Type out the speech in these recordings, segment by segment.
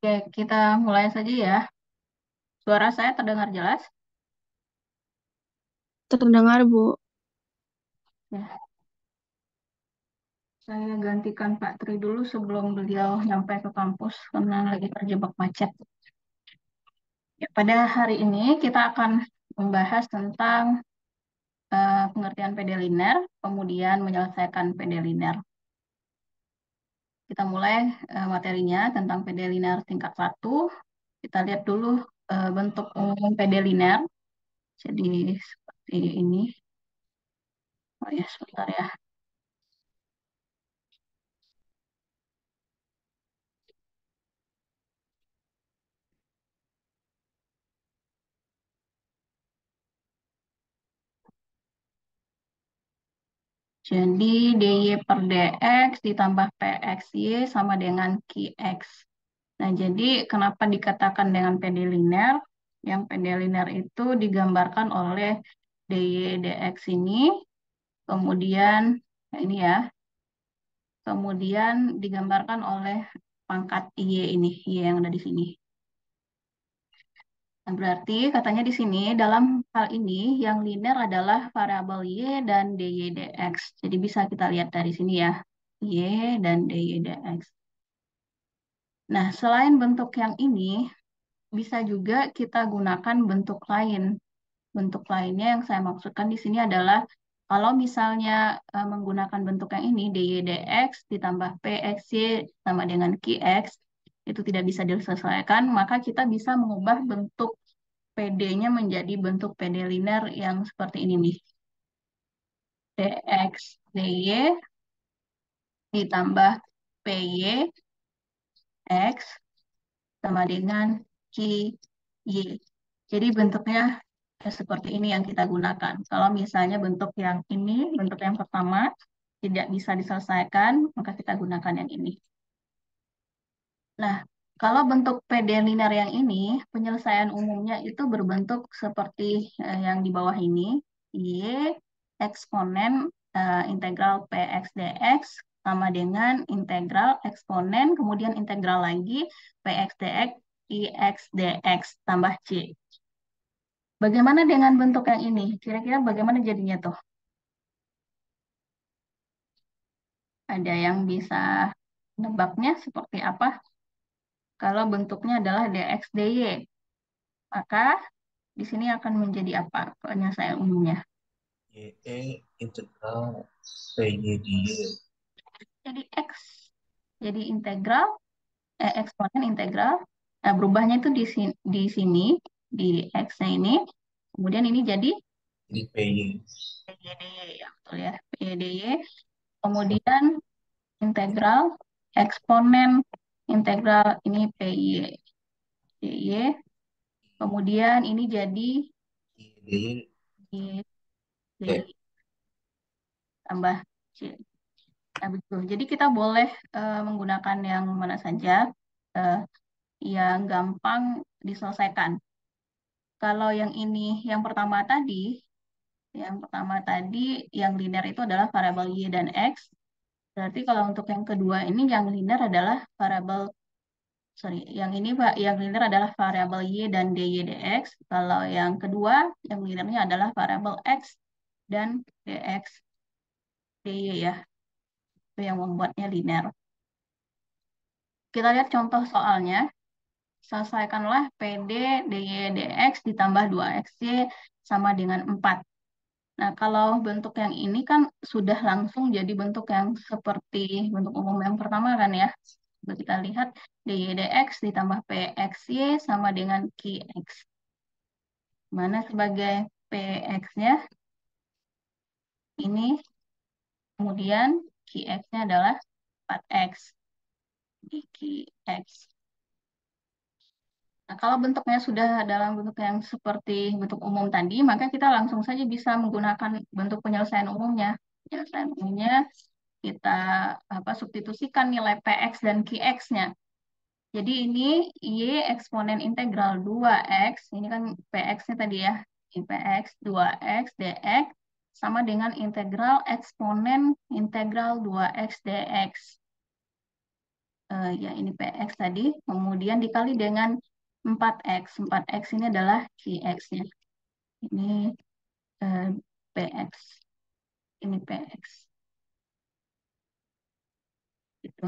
Oke, kita mulai saja ya. Suara saya terdengar jelas? Terdengar, Bu. Ya, saya gantikan Pak Tri dulu sebelum beliau nyampe ke kampus karena lagi terjebak macet. Ya, pada hari ini kita akan membahas tentang pengertian PD linear, kemudian menyelesaikan PD linear. Kita mulai materinya tentang PD linear tingkat 1. Kita lihat dulu bentuk umum PD linear. Jadi seperti ini. Oh ya, sebentar ya. Jadi DY per DX ditambah PXY sama dengan QX. Nah, jadi kenapa dikatakan dengan PD linear? Yang PD linear itu digambarkan oleh DY DX ini, kemudian nah ini ya, kemudian digambarkan oleh pangkat Y ini, Y yang ada di sini. Nah, berarti katanya di sini dalam hal ini yang linear adalah variabel Y dan DY dx. Jadi bisa kita lihat dari sini ya, Y dan DY dx. Nah, selain bentuk yang ini, bisa juga kita gunakan bentuk lain. Bentuk lainnya yang saya maksudkan di sini adalah kalau misalnya menggunakan bentuk yang ini, DY dx ditambah PXY sama dengan QX, itu tidak bisa diselesaikan, maka kita bisa mengubah bentuk PD-nya menjadi bentuk PD linear yang seperti ini nih. DX, DY ditambah PY, X sama dengan QY. Jadi bentuknya seperti ini yang kita gunakan. Kalau misalnya bentuk yang ini, bentuk yang pertama, tidak bisa diselesaikan, maka kita gunakan yang ini. Nah, kalau bentuk PD linear yang ini, penyelesaian umumnya itu berbentuk seperti yang di bawah ini, Y eksponen integral PX dx sama dengan integral eksponen, kemudian integral lagi PX dx, IX dx tambah C. Bagaimana dengan bentuk yang ini? Kira-kira bagaimana jadinya tuh? Ada yang bisa nebaknya seperti apa? Kalau bentuknya adalah dx dy, maka di sini akan menjadi apa penyelesaian umumnya? YE integral PYDY. Jadi X. Jadi integral, eksponen integral. Nah, berubahnya itu di sini, di X-nya ini. Kemudian ini jadi Jadi PY. PYDY, ya betul ya. PYDY. Kemudian integral, eksponen integral ini PYDY. Kemudian ini jadi YDY. PYDY tambah C. Nah, betul. Jadi kita boleh menggunakan yang mana saja eh, yang gampang diselesaikan. Kalau yang ini, yang pertama tadi, yang linear itu adalah variabel Y dan X. Berarti kalau untuk yang kedua ini, yang linear adalah variabel, sorry, yang ini Pak, yang linear adalah variabel Y dan DY dx. Kalau yang kedua, yang linearnya adalah variabel X dan dx dy ya. Itu yang membuatnya linear. Kita lihat contoh soalnya. Selesaikanlah PD dy dx ditambah 2xy sama dengan 4. Nah, kalau bentuk yang ini kan sudah langsung jadi bentuk yang seperti bentuk umum yang pertama kan ya. Coba kita lihat dy dx ditambah pxy sama dengan qx. Mana sebagai px-nya? Ini, kemudian qx-nya adalah 4x di qx. Nah, kalau bentuknya sudah dalam bentuk yang seperti bentuk umum tadi, maka kita langsung saja bisa menggunakan bentuk penyelesaian umumnya. Penyelesaian umumnya kita substitusikan nilai px dan qx-nya. Jadi ini y eksponen integral 2x, ini kan px-nya tadi ya, ini px 2x dx sama dengan integral eksponen integral 2x dx. Ya ini PX tadi, kemudian dikali dengan 4X. 4X ini adalah QX-nya. Ini PX. Ini PX. Gitu.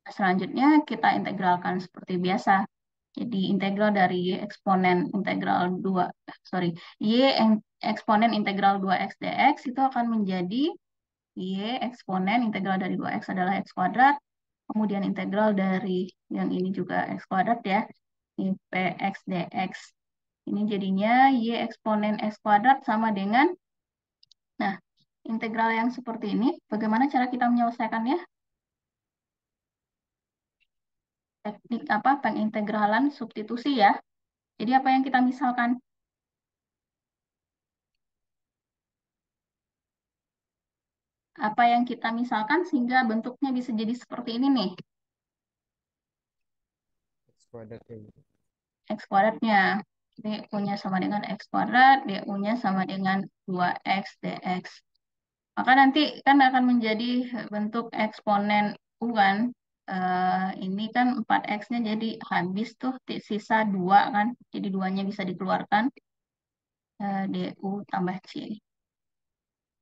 Nah, selanjutnya kita integralkan seperti biasa. Jadi integral dari Y eksponen integral 2, sorry, Y eksponen integral 2X dx itu akan menjadi Y eksponen integral dari 2X adalah X kuadrat, kemudian integral dari yang ini juga X kuadrat ya, ini PX dx. Ini jadinya Y eksponen X kuadrat sama dengan, nah, integral yang seperti ini, bagaimana cara kita menyelesaikannya? Teknik apa? Pengintegralan substitusi ya. Jadi apa yang kita misalkan? Apa yang kita misalkan sehingga bentuknya bisa jadi seperti ini nih. X kuadrat ya. X kuadratnya. DU-nya sama dengan X kuadrat, DU-nya sama dengan 2X dx. Maka nanti kan akan menjadi bentuk eksponen U kan. Ini kan 4X-nya jadi habis tuh sisa 2 kan. Jadi 2-nya bisa dikeluarkan. DU tambah C.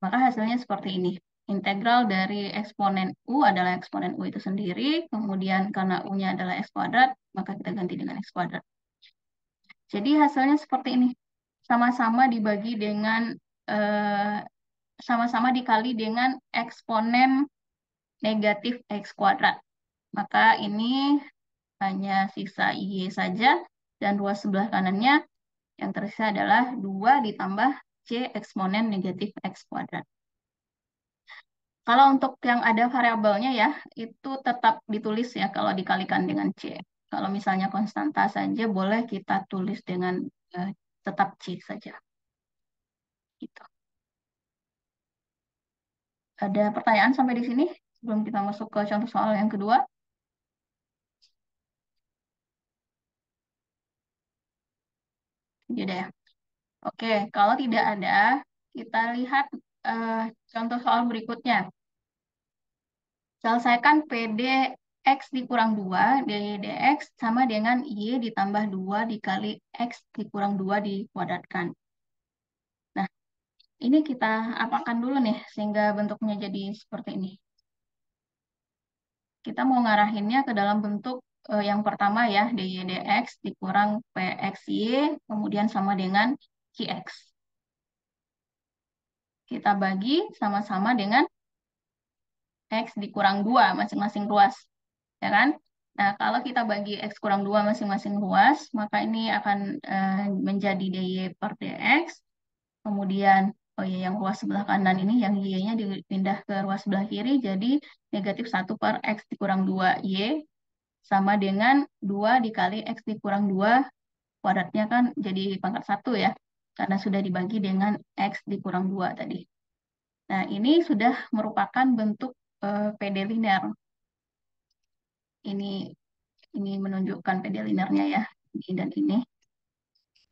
Maka hasilnya seperti ini. Integral dari eksponen U adalah eksponen U itu sendiri. Kemudian karena U-nya adalah X kuadrat, maka kita ganti dengan X kuadrat. Jadi hasilnya seperti ini. Sama-sama dibagi dengan, sama-sama dikali dengan eksponen negatif X kuadrat. Maka ini hanya sisa Y saja. Dan ruas sebelah kanannya yang tersisa adalah 2 ditambah C eksponen negatif X kuadrat. Kalau untuk yang ada variabelnya ya, itu tetap ditulis ya kalau dikalikan dengan C. Kalau misalnya konstanta saja boleh kita tulis dengan tetap C saja. Gitu. Ada pertanyaan sampai di sini sebelum kita masuk ke contoh soal yang kedua? Tidak ya. Oke, kalau tidak ada, kita lihat eh, contoh soal berikutnya. Selesaikan PD X dikurang 2 dy dx sama dengan Y ditambah 2 dikali X dikurang 2 dikuadratkan. Nah, ini kita apakan dulu nih sehingga bentuknya jadi seperti ini. Kita mau ngarahinnya ke dalam bentuk yang pertama ya, dy dx dikurang pxy kemudian sama dengan qx. Kita bagi sama-sama dengan x dikurang 2 masing-masing ruas. Ya kan? Nah, kalau kita bagi X kurang 2 masing-masing ruas, maka ini akan menjadi DY per DX. Kemudian, oh ya, yang ruas sebelah kanan ini, yang Y-nya dipindah ke ruas sebelah kiri, jadi negatif 1 per X dikurang 2 Y, sama dengan 2 dikali X dikurang 2, kuadratnya kan jadi pangkat 1 ya, karena sudah dibagi dengan X dikurang 2 tadi. Nah, ini sudah merupakan bentuk PD linear. Ini menunjukkan PD linearnya ya, ini dan ini.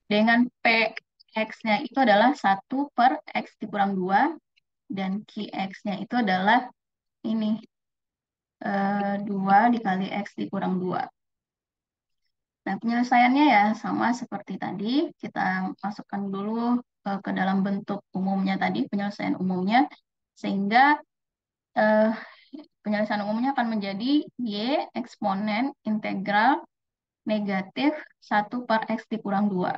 Dengan PX-nya itu adalah 1 per X dikurang 2, dan QX-nya itu adalah ini, 2 dikali X dikurang 2. Nah, penyelesaiannya ya sama seperti tadi, kita masukkan dulu ke dalam bentuk umumnya tadi, penyelesaian umumnya, sehingga eh, penyelesaian umumnya akan menjadi Y eksponen integral negatif 1 per X dikurang 2.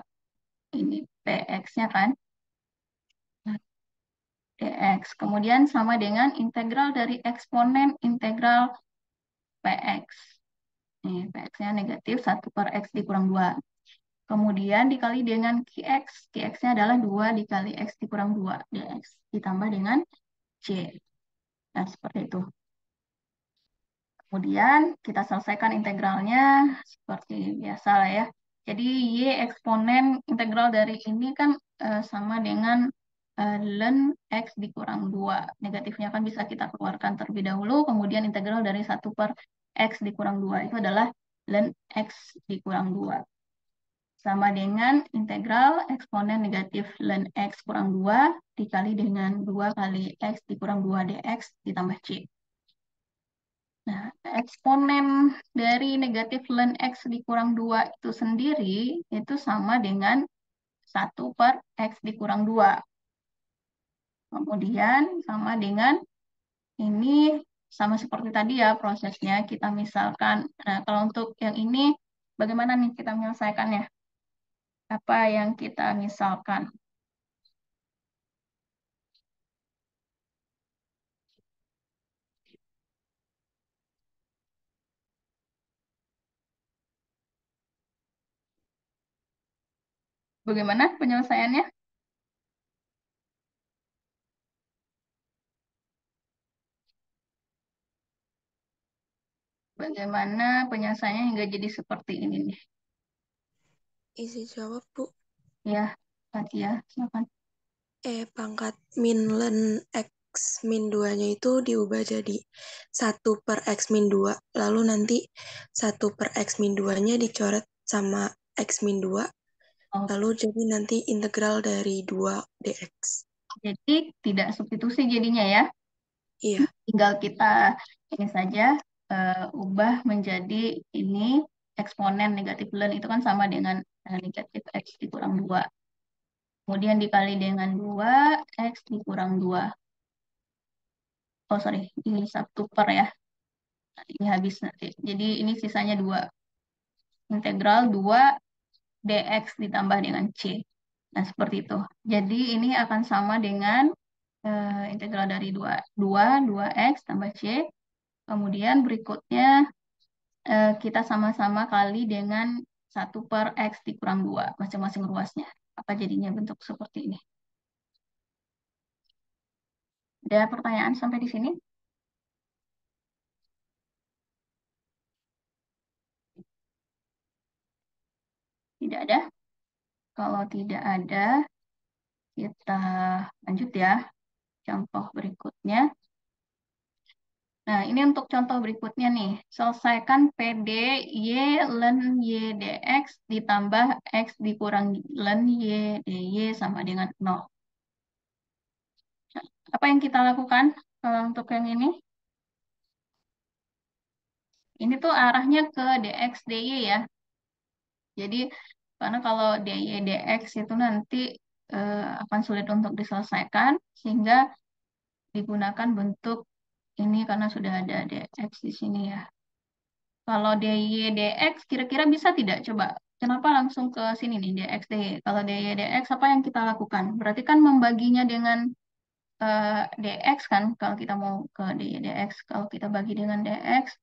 Ini PX-nya kan, dx. Kemudian sama dengan integral dari eksponen integral PX. Ini PX-nya negatif 1 per X dikurang 2. Kemudian dikali dengan QX. QX-nya adalah 2 dikali X dikurang 2 dx. Ditambah dengan C. Nah, seperti itu. Kemudian kita selesaikan integralnya seperti biasa lah ya. Jadi Y eksponen integral dari ini kan sama dengan ln X dikurang 2. Negatifnya kan bisa kita keluarkan terlebih dahulu. Kemudian integral dari 1 per X dikurang 2 itu adalah ln X dikurang 2. Sama dengan integral eksponen negatif ln X kurang 2 dikali dengan 2 kali X dikurang 2 dx ditambah C. Nah, eksponen dari negatif ln X dikurang 2 itu sendiri itu sama dengan 1/X dikurang 2. Kemudian sama dengan ini sama seperti tadi ya prosesnya. Kita misalkan, nah kalau untuk yang ini bagaimana nih kita menyelesaikannya? Apa yang kita misalkan? Bagaimana penyelesaiannya? Bagaimana penyelesaiannya hingga jadi seperti ini nih? Isi jawab, Bu. Ya, Fatia, silakan. Pangkat min len X min 2-nya itu diubah jadi 1/X min 2. Lalu nanti 1/X min 2-nya dicoret sama X min 2. Oh, Lalu jadi nanti integral dari 2 dx. jadi tidak substitusi jadinya ya. Iya. Tinggal kita ini saja ubah menjadi ini eksponen negatif ln itu kan sama dengan negatif X dikurang 2. Kemudian dikali dengan 2, X dikurang 2. Oh, sorry, ini 1/, ya. Ini habis nanti. Jadi ini sisanya 2. Integral 2 dx ditambah dengan C. Nah, seperti itu. Jadi ini akan sama dengan integral dari 2x tambah C. Kemudian berikutnya kita sama-sama kali dengan 1/X dikurang 2, masing-masing ruasnya. Apa jadinya bentuk seperti ini? Ada pertanyaan sampai di sini? Tidak ada? Kalau tidak ada, kita lanjut ya. Contoh berikutnya. Nah, ini untuk contoh berikutnya nih. Selesaikan PD Y ln Y dx ditambah X dikurang ln Y dy sama dengan 0. Nah, apa yang kita lakukan untuk yang ini? Ini tuh arahnya ke dx dy ya. Jadi, karena kalau dy dx itu nanti akan sulit untuk diselesaikan, sehingga digunakan bentuk ini karena sudah ada dx di sini ya. Kalau dy dx kira-kira bisa tidak? Coba, kenapa langsung ke sini nih dx dy? Kalau dy dx apa yang kita lakukan? Berarti kan membaginya dengan dx kan, kalau kita mau ke dy dx. Kalau kita bagi dengan dx,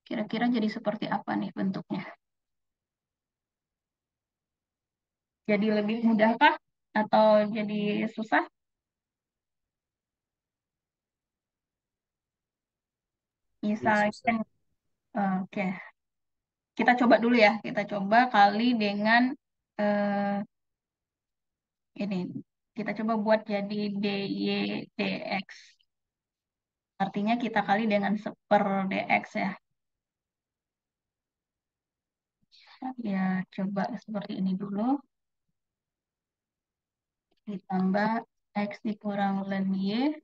kira-kira jadi seperti apa nih bentuknya? Jadi lebih mudah kah? Atau jadi susah? Jadi susah. Misalnya, oke. Kita coba dulu ya. Kita coba kali dengan eh, ini. Kita coba buat jadi dy dx. Artinya kita kali dengan 1/dx ya. Ya, coba seperti ini dulu. Ditambah x dikurang ln y.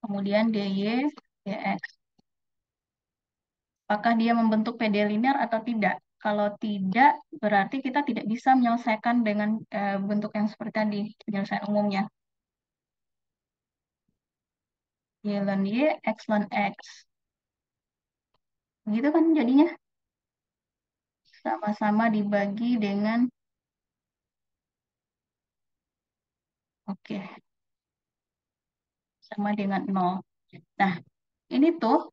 Kemudian dy dx. Apakah dia membentuk PD linear atau tidak? Kalau tidak, berarti kita tidak bisa menyelesaikan dengan bentuk yang seperti tadi, penyelesaian umumnya. Y ln Y, X ln X. Begitu kan jadinya? Sama-sama dibagi dengan, oke, sama dengan 0. Nah, ini tuh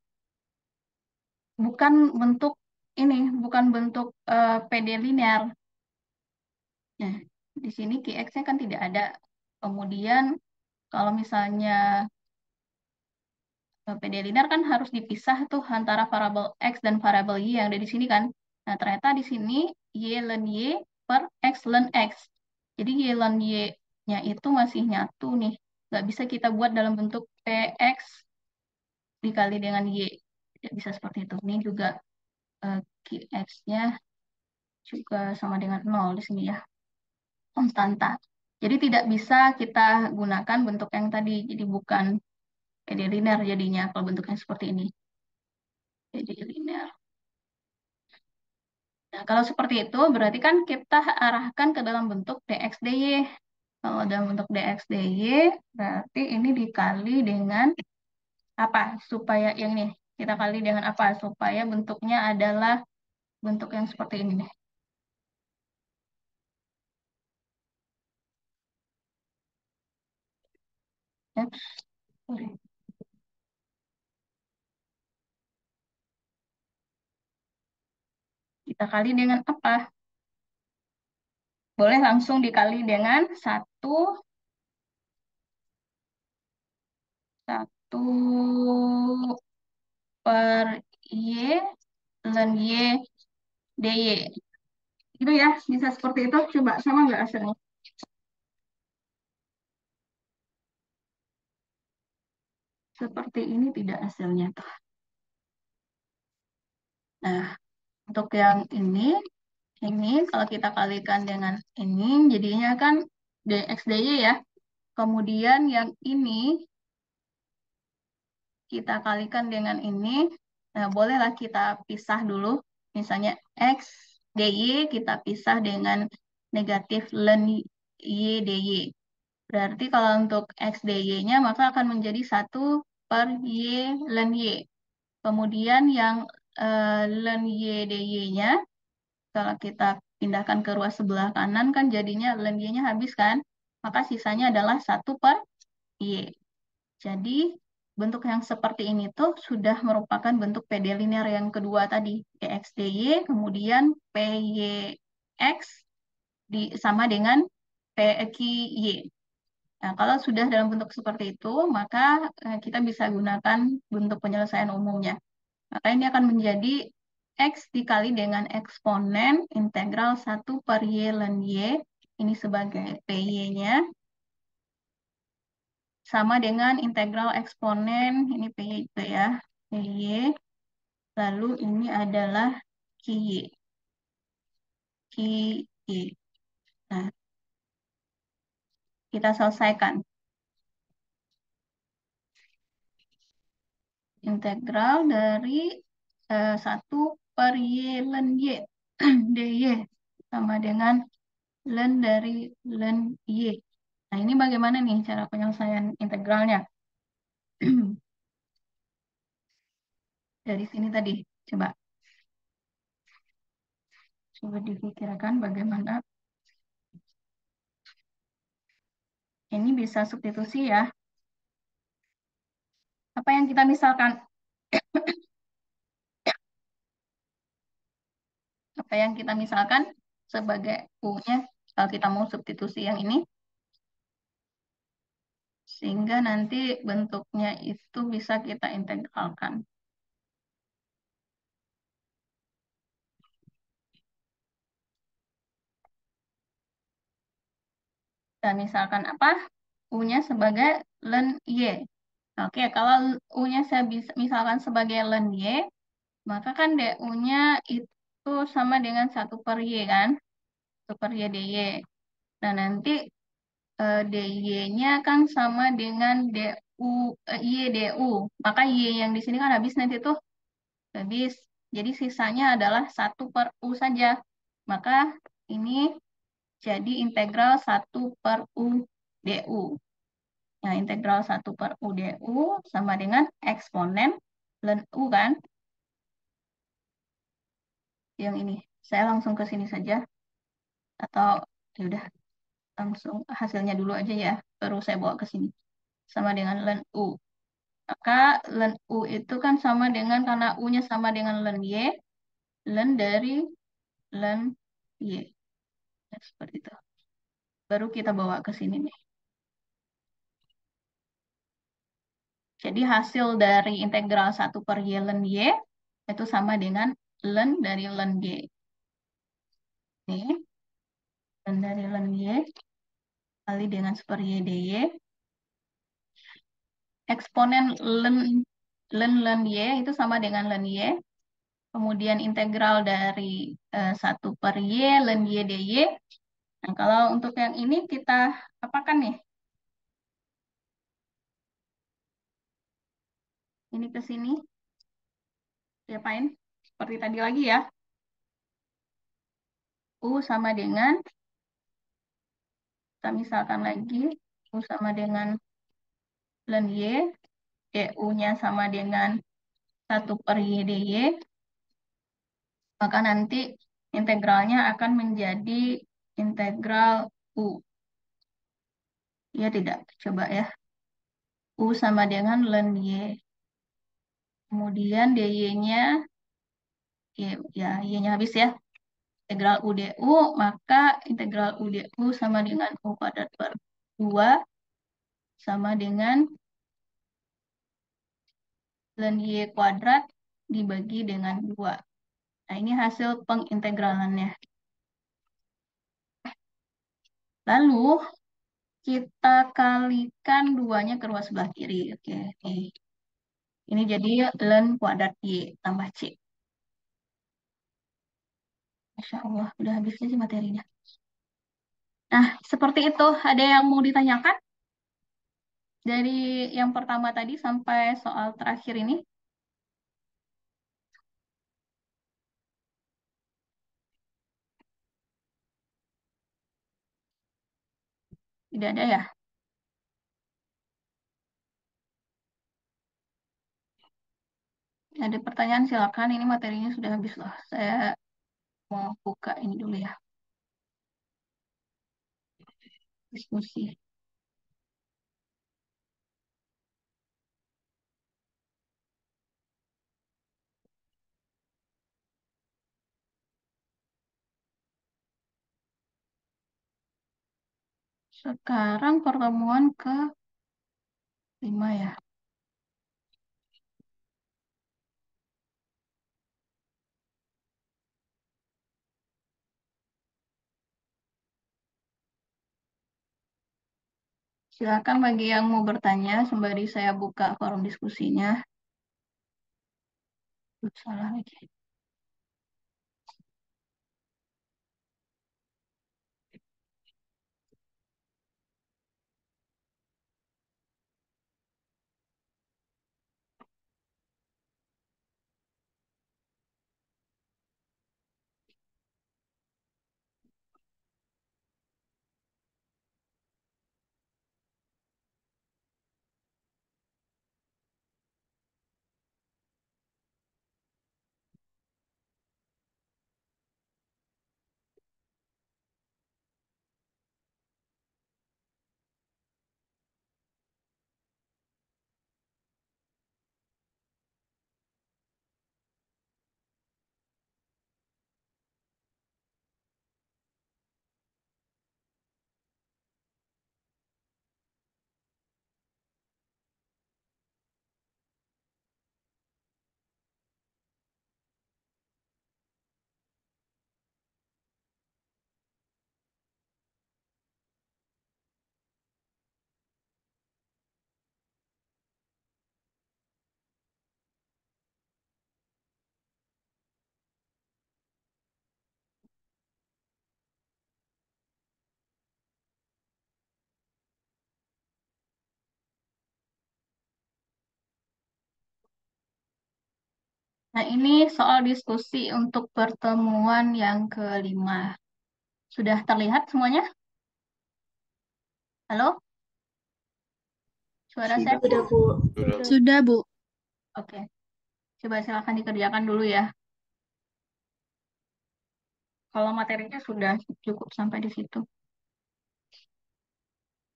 bukan bentuk ini, bukan bentuk PD linear. Nah, di sini QX-nya kan tidak ada. Kemudian kalau misalnya PD linear kan harus dipisah tuh antara variabel X dan variabel Y yang ada di sini kan. Nah, ternyata di sini Y ln Y per X ln X. Jadi Y ln Y-nya itu masih nyatu nih. Nggak bisa kita buat dalam bentuk PX dikali dengan Y. Tidak bisa seperti itu. Ini juga QX-nya juga sama dengan 0 di sini ya. Konstanta. Jadi tidak bisa kita gunakan bentuk yang tadi. Jadi bukan PD linear jadinya kalau bentuknya seperti ini. Jadi linear. Nah, kalau seperti itu berarti kan kita arahkan ke dalam bentuk dx dy. Kalau dalam bentuk dx dy berarti ini dikali dengan apa? Supaya yang ini kita kali dengan apa? Supaya bentuknya adalah bentuk yang seperti ini nih. Ya. Sorry. Kita kali dengan apa? Boleh langsung dikali dengan 1 per Y ln Y dy. Itu ya, bisa seperti itu. Coba sama nggak hasilnya? Seperti ini tidak hasilnya. Nah, untuk yang ini kalau kita kalikan dengan ini, jadinya kan dx dy ya. Kemudian yang ini kita kalikan dengan ini. Nah, bolehlah kita pisah dulu. Misalnya x dy kita pisah dengan negatif ln y dy. Berarti kalau untuk x dy-nya maka akan menjadi 1 per y ln y. Kemudian yang ln y dy-nya, kalau kita pindahkan ke ruas sebelah kanan kan jadinya ln y-nya habis kan? Maka sisanya adalah 1 per y. Jadi bentuk yang seperti ini tuh sudah merupakan bentuk PD linear yang kedua tadi. Dx dy, kemudian Pyx sama dengan PQY. Nah, kalau sudah dalam bentuk seperti itu, maka kita bisa gunakan bentuk penyelesaian umumnya. Maka ini akan menjadi X dikali dengan eksponen integral 1 per Y ln Y, ini sebagai PY-nya, sama dengan integral eksponen, ini PY juga ya, PY, lalu ini adalah QY. QY. Nah, kita selesaikan. Integral dari 1 per Y ln Y dy sama dengan ln dari ln Y. Nah, ini bagaimana nih cara penyelesaian integralnya? Dari sini tadi, coba dipikirkan bagaimana. Ini bisa substitusi ya. Apa yang kita misalkan? Apa yang kita misalkan sebagai U-nya kalau kita mau substitusi yang ini? Sehingga nanti bentuknya itu bisa kita integralkan. Dan misalkan apa? U-nya sebagai ln Y. Oke, kalau U-nya saya bisa misalkan sebagai ln Y, maka kan DU-nya itu sama dengan 1 per Y kan? 1 per Y dy. Nah, nanti dy-nya kan sama dengan Y du. Maka Y yang di sini kan habis nanti tuh. Habis. Jadi sisanya adalah 1 per U saja. Maka ini jadi integral 1 per U du. Nah, integral 1 per U du sama dengan eksponen ln U kan? Yang ini. Saya langsung ke sini saja. Atau ya udah langsung hasilnya dulu aja ya. Baru saya bawa ke sini. Sama dengan ln U. Maka ln U itu kan sama dengan, karena U-nya sama dengan ln Y, ln dari ln Y. Nah, seperti itu. Baru kita bawa ke sini nih. Jadi hasil dari integral 1 per Y ln Y itu sama dengan ln dari ln Y. Ini ln dari ln Y kali dengan 1 per Y dy. Eksponen ln Y itu sama dengan ln Y. Kemudian integral dari 1 per Y ln Y dy. Nah, kalau untuk yang ini kita apakan nih? Ini ke sini. diapain? Seperti tadi lagi ya. U sama dengan, kita misalkan lagi, U sama dengan ln Y, DU-nya sama dengan 1/Y DY, maka nanti integralnya akan menjadi integral U. Ya tidak? Coba ya. U sama dengan ln Y. Kemudian DY-nya, ya, Y-nya habis ya. Integral U DU, maka integral U DU sama dengan U kuadrat per 2 sama dengan ln Y kuadrat dibagi dengan 2. Nah, ini hasil pengintegralannya. Lalu, kita kalikan 2-nya ke ruas sebelah kiri. Oke, nih. Ini jadi ln kuadrat Y tambah C. Masya Allah, udah habis sih materinya. Nah, seperti itu. Ada yang mau ditanyakan? Dari yang pertama tadi sampai soal terakhir ini? Tidak ada ya? Ada pertanyaan silakan. Ini materinya sudah habis loh. Saya mau buka ini dulu ya. Diskusi. Sekarang pertemuan ke 5 ya. Silakan bagi yang mau bertanya sembari saya buka forum diskusinya. Salah lagi. Nah, ini soal diskusi untuk pertemuan yang kelima. Sudah terlihat semuanya? Halo? Suara saya? Udah, Bu. Sudah, Bu. Oke. Coba silakan dikerjakan dulu ya. Kalau materinya sudah cukup sampai di situ.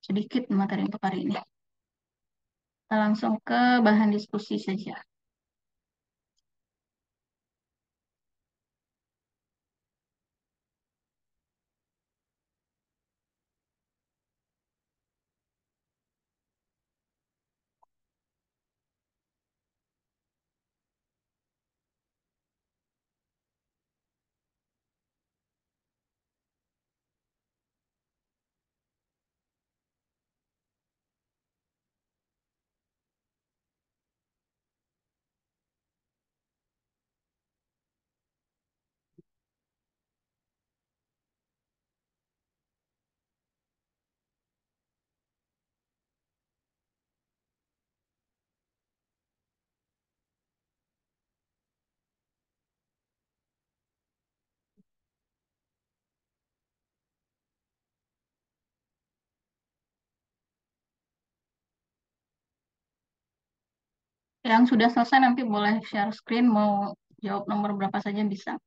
Sedikit materi untuk hari ini. Kita langsung ke bahan diskusi saja. Yang sudah selesai nanti boleh share screen, mau jawab nomor berapa saja bisa.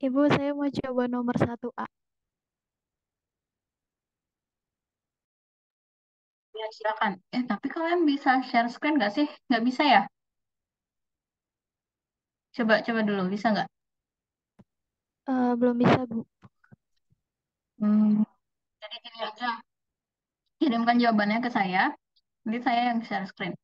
Ibu, saya mau coba nomor 1A. Ya, silakan. Tapi kalian bisa share screen nggak sih? Nggak bisa ya? Coba dulu, bisa nggak? Belum bisa, Bu. Hmm, jadi gini aja. Kirimkan jawabannya ke saya. Nanti saya yang share screen.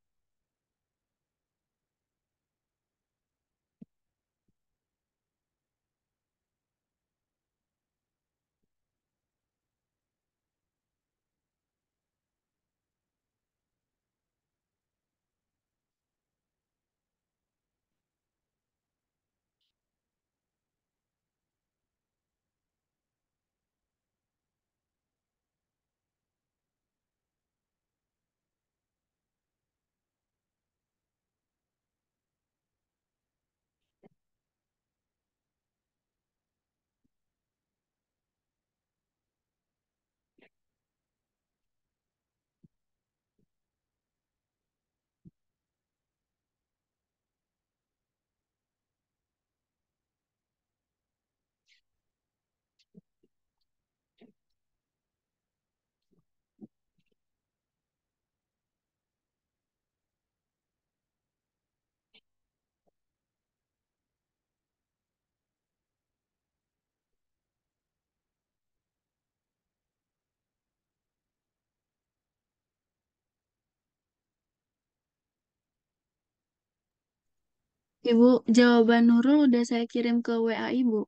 Ibu, jawaban Nurul udah saya kirim ke WA Ibu.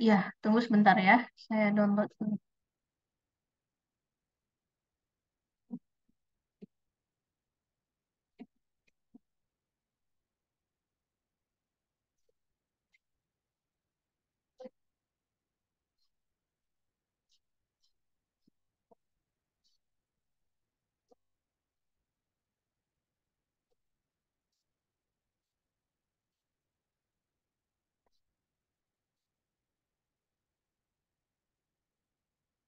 Iya, tunggu sebentar ya. Saya download dulu.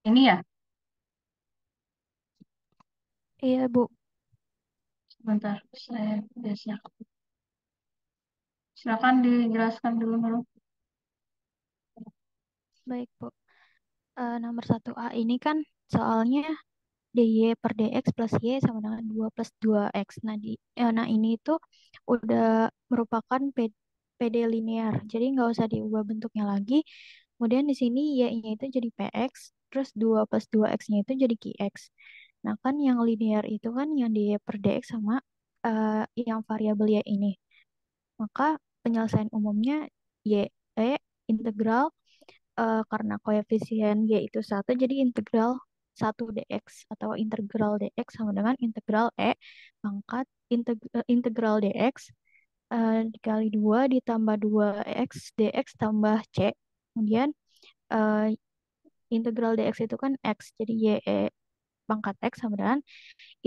Ini ya, Iya, Bu. sebentar. Saya geser. Silakan dijelaskan dulu, Nurul. Baik, Bu. Nomor 1A ini kan soalnya dy per dx plus y sama dengan 2 plus 2x. Nah ini itu udah merupakan PD linear. Jadi nggak usah diubah bentuknya lagi. Kemudian di sini y-nya itu jadi px, terus 2 plus 2x-nya itu jadi qx. Nah kan yang linear itu kan yang dy per dx sama yang variabel y ini. Maka penyelesaian umumnya integral karena koefisien y itu satu, jadi integral 1 dx atau integral dx sama dengan integral pangkat integral dx dikali 2 ditambah 2x dx tambah c. Kemudian eh, integral dx itu kan x, jadi y pangkat x sama dengan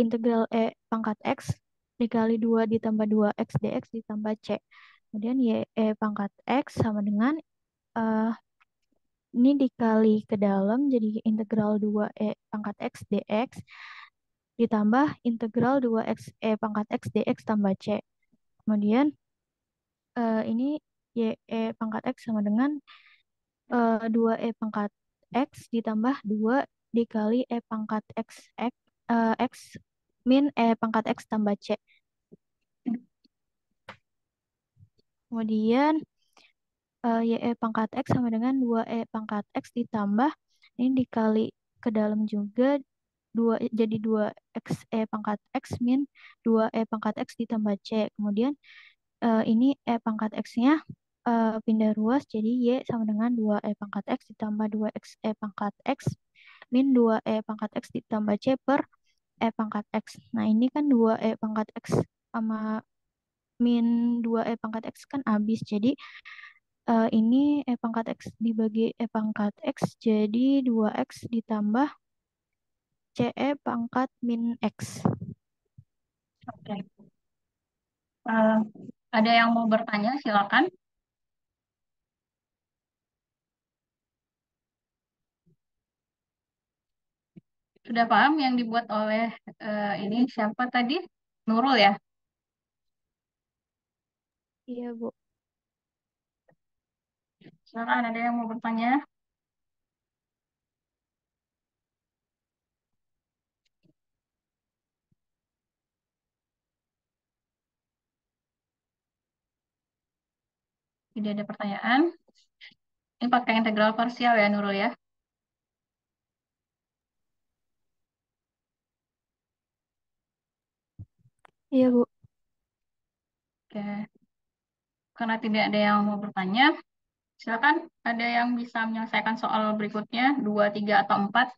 integral pangkat x dikali 2 ditambah 2x dx ditambah c. Kemudian y pangkat x sama dengan eh, ini dikali ke dalam jadi integral 2 pangkat x dx ditambah integral 2x pangkat x dx tambah c. Kemudian ini y pangkat x sama dengan 2 pangkat x ditambah 2 dikali pangkat x min pangkat x tambah c. Kemudian y pangkat x sama dengan 2 pangkat x ditambah ini dikali ke dalam juga 2 jadi 2 x pangkat x min 2 pangkat x ditambah c. Kemudian ini pangkat x-nya pindah ruas jadi y sama dengan 2 pangkat x ditambah 2 x pangkat x min 2 pangkat x ditambah c per pangkat x. Nah, ini kan 2 pangkat x sama min 2 pangkat x kan habis. Jadi ini pangkat x dibagi pangkat x jadi 2x ditambah CE pangkat min X. Oke. Eh, ada yang mau bertanya, silakan. Sudah paham yang dibuat oleh ini siapa tadi? Nurul ya? Iya, Bu. Silakan, ada yang mau bertanya? Tidak ada pertanyaan. Ini pakai integral parsial ya, Nurul ya? Iya, Bu. Oke. Karena tidak ada yang mau bertanya, silakan ada yang bisa menyelesaikan soal berikutnya, 2, 3, atau 4.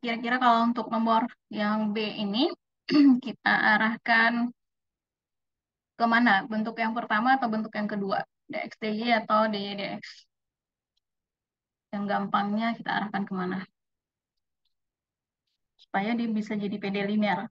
Kira-kira kalau untuk nomor yang B ini, kita arahkan ke mana? Bentuk yang pertama atau bentuk yang kedua? DXDY atau DYDX? Yang gampangnya kita arahkan kemana? Supaya dia bisa jadi PD linear.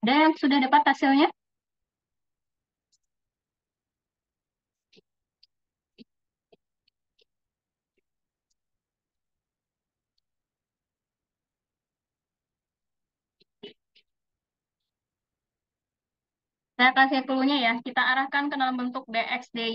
Ada yang sudah dapat hasilnya? Saya kasih clue-nya ya. Kita arahkan ke dalam bentuk dx, dy.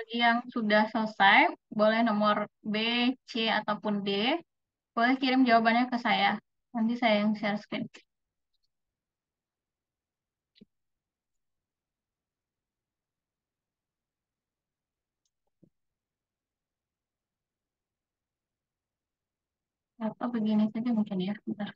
Bagi yang sudah selesai, boleh nomor B, C, ataupun D. Boleh kirim jawabannya ke saya. Nanti saya yang share screen. Atau begini saja mungkin ya. Bentar.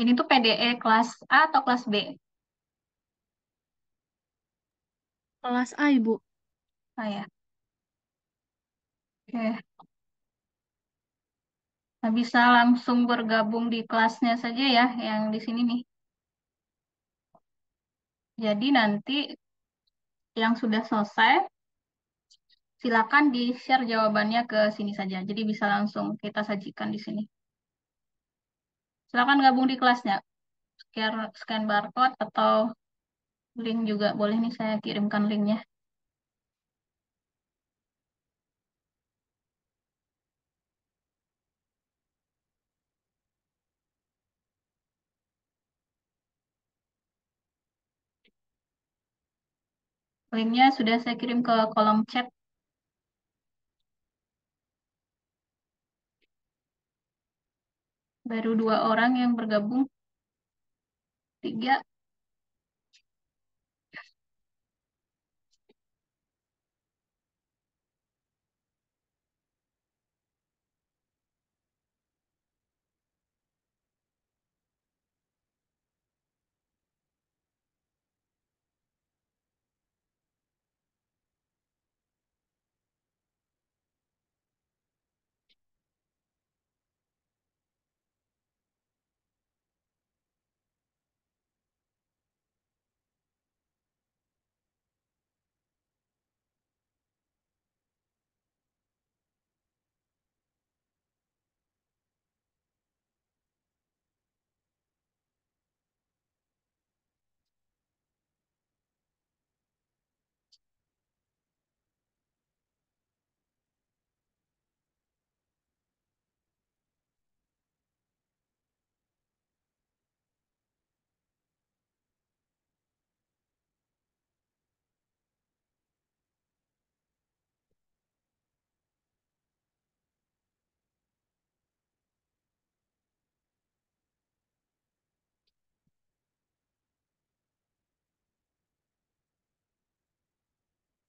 Ini tuh PDE kelas A atau kelas B? Kelas A, Ibu. Ah ya. Oke. Nah, bisa langsung bergabung di kelasnya saja ya, yang di sini nih. Jadi nanti yang sudah selesai, silakan di-share jawabannya ke sini saja. Jadi bisa langsung kita sajikan di sini. Silakan gabung di kelasnya. Scan barcode atau link juga boleh nih saya kirimkan linknya. Linknya sudah saya kirim ke kolom chat. Baru 2 orang yang bergabung. 3.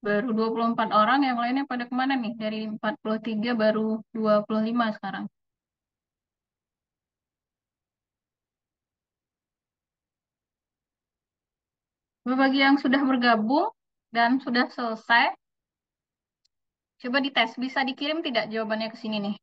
Baru 24 orang, yang lainnya pada kemana nih? Dari 43 baru 25 sekarang. Bagi yang sudah bergabung dan sudah selesai, coba dites. Bisa dikirim tidak jawabannya ke sini nih?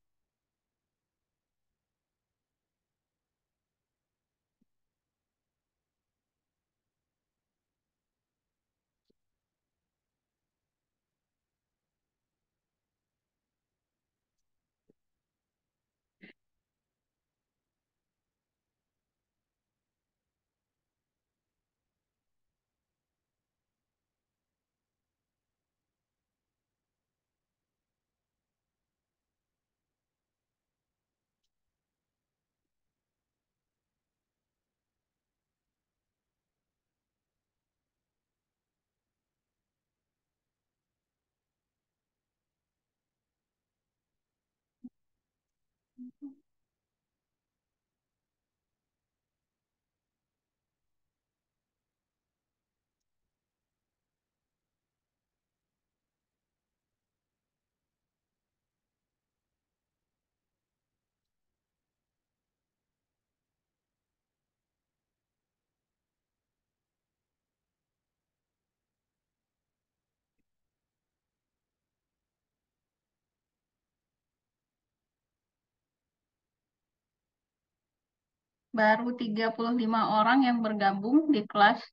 Baru 35 orang yang bergabung di kelas.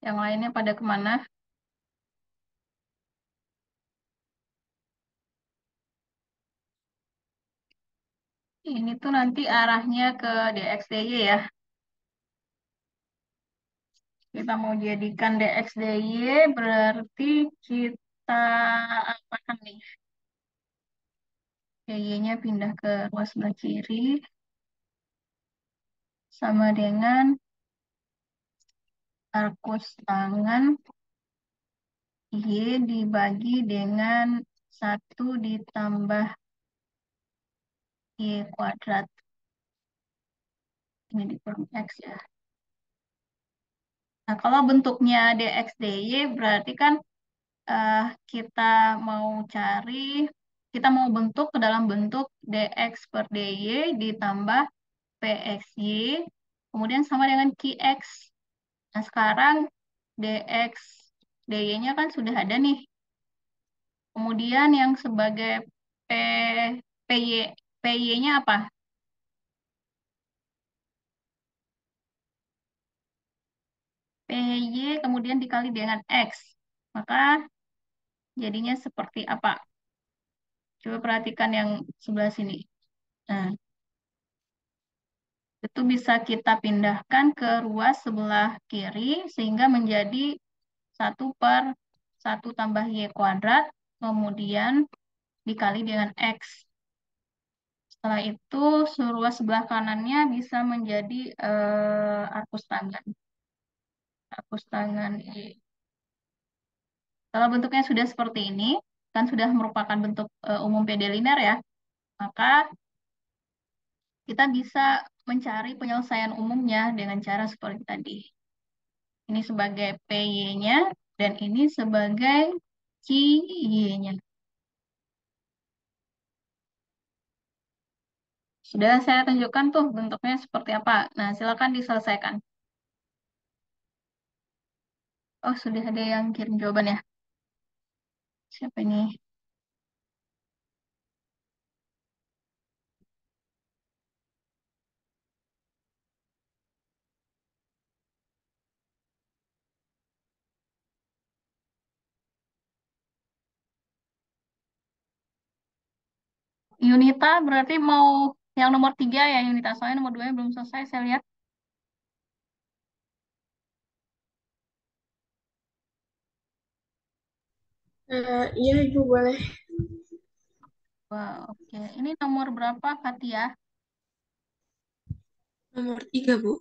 Yang lainnya pada kemana? Ini tuh nanti arahnya ke DXDY ya. Kita mau jadikan DXDY berarti kita apakan nih? DY-nya pindah ke ruas sebelah kiri sama dengan arkus tangan Y dibagi dengan 1 ditambah Y kuadrat. Ini di form X ya. Nah, kalau bentuknya DXDY berarti kan eh, kita mau cari, kita mau bentuk ke dalam bentuk DX per DY ditambah PXY, kemudian sama dengan QX. Nah, sekarang DX DY-nya kan sudah ada nih. Kemudian yang sebagai P, PY, PY-nya apa? PY kemudian dikali dengan X. Maka jadinya seperti apa? Coba perhatikan yang sebelah sini. Nah, itu bisa kita pindahkan ke ruas sebelah kiri sehingga menjadi 1/1 tambah Y kuadrat, kemudian dikali dengan X. Setelah itu, ruas sebelah kanannya bisa menjadi arkus tangan. Arkus tangan Y. Kalau bentuknya sudah seperti ini, kan sudah merupakan bentuk umum PD linear ya, maka kita bisa mencari penyelesaian umumnya dengan cara seperti tadi. Ini sebagai PY-nya, dan ini sebagai CY-nya. Sudah saya tunjukkan tuh bentuknya seperti apa. Nah, silakan diselesaikan. Oh, sudah ada yang kirim jawaban ya. Siapa ini? Yunita berarti mau yang nomor 3 ya Yunita. Soalnya nomor 2 belum selesai saya lihat. Iya, Ibu, boleh. Wah, oke. Ini nomor berapa, Fatia? Nomor 3, Bu.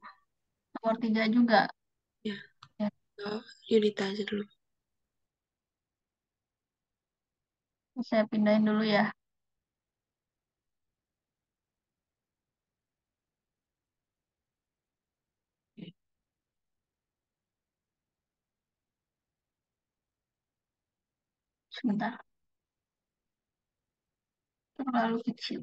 Nomor 3 juga. Ya, Ya, Yudita aja dulu. saya pindahin dulu ya. Sebentar. Terlalu kecil.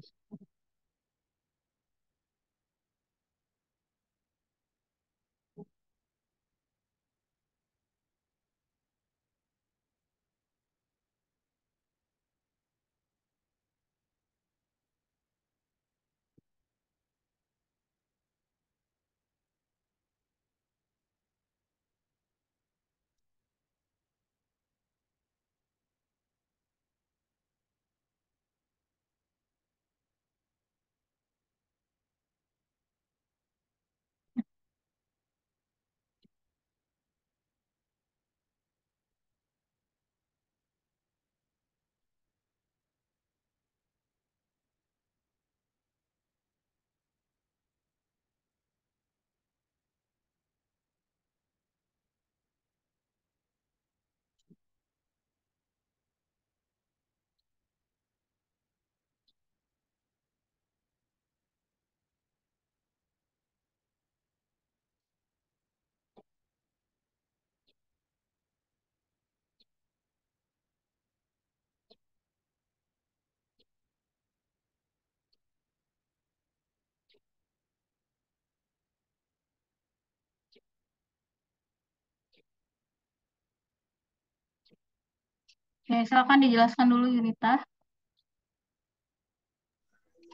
Oke, silakan dijelaskan dulu Yunita.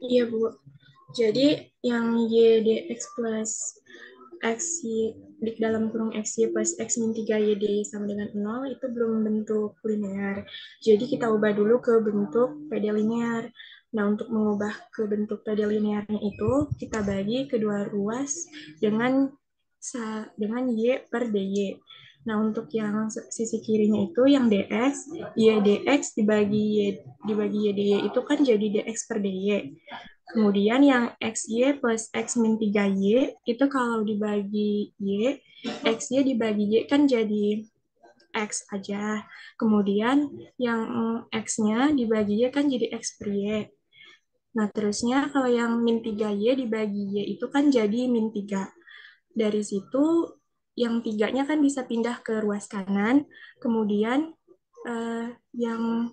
Iya, Bu. Jadi yang YDX plus XY di dalam kurung XY plus X min 3 YD sama dengan 0 itu belum bentuk linear. Jadi kita ubah dulu ke bentuk PD linear. Nah, untuk mengubah ke bentuk PD linearnya itu, kita bagi kedua ruas dengan dengan Y per DY. Nah, untuk yang sisi kirinya itu yang DX, YDX dibagi YDY itu kan jadi DX per DY. Kemudian yang XY plus X min 3Y itu kalau dibagi Y, XY dibagi Y kan jadi X aja. Kemudian yang X-nya dibagi Y kan jadi X per Y. Nah, terusnya kalau yang min 3Y dibagi Y itu kan jadi min 3. Dari situ yang tiganya kan bisa pindah ke ruas kanan. Kemudian yang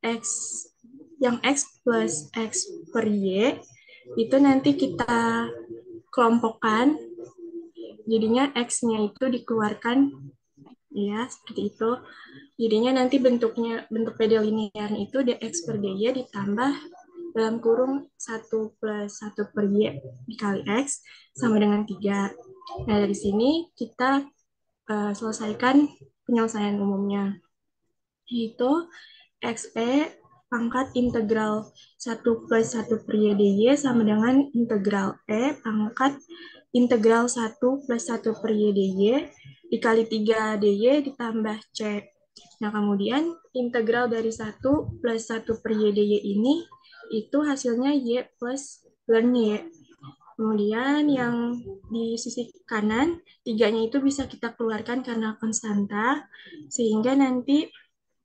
X plus X per Y itu nanti kita kelompokkan, jadinya X-nya itu dikeluarkan, ya, seperti itu. Jadinya nanti bentuk PD linear itu dx per dy ditambah dalam kurung 1 plus 1 per y dikali x sama dengan 3. Nah, dari sini kita selesaikan penyelesaian umumnya, yaitu XP pangkat integral 1 plus 1 per Y dy sama dengan integral E pangkat integral 1 plus 1 per Y dy dikali 3 dy ditambah C. Nah, kemudian integral dari 1 plus 1 per Y dy ini itu hasilnya Y plus ln Y. Kemudian yang di sisi kanan, tiganya itu bisa kita keluarkan karena konstanta, sehingga nanti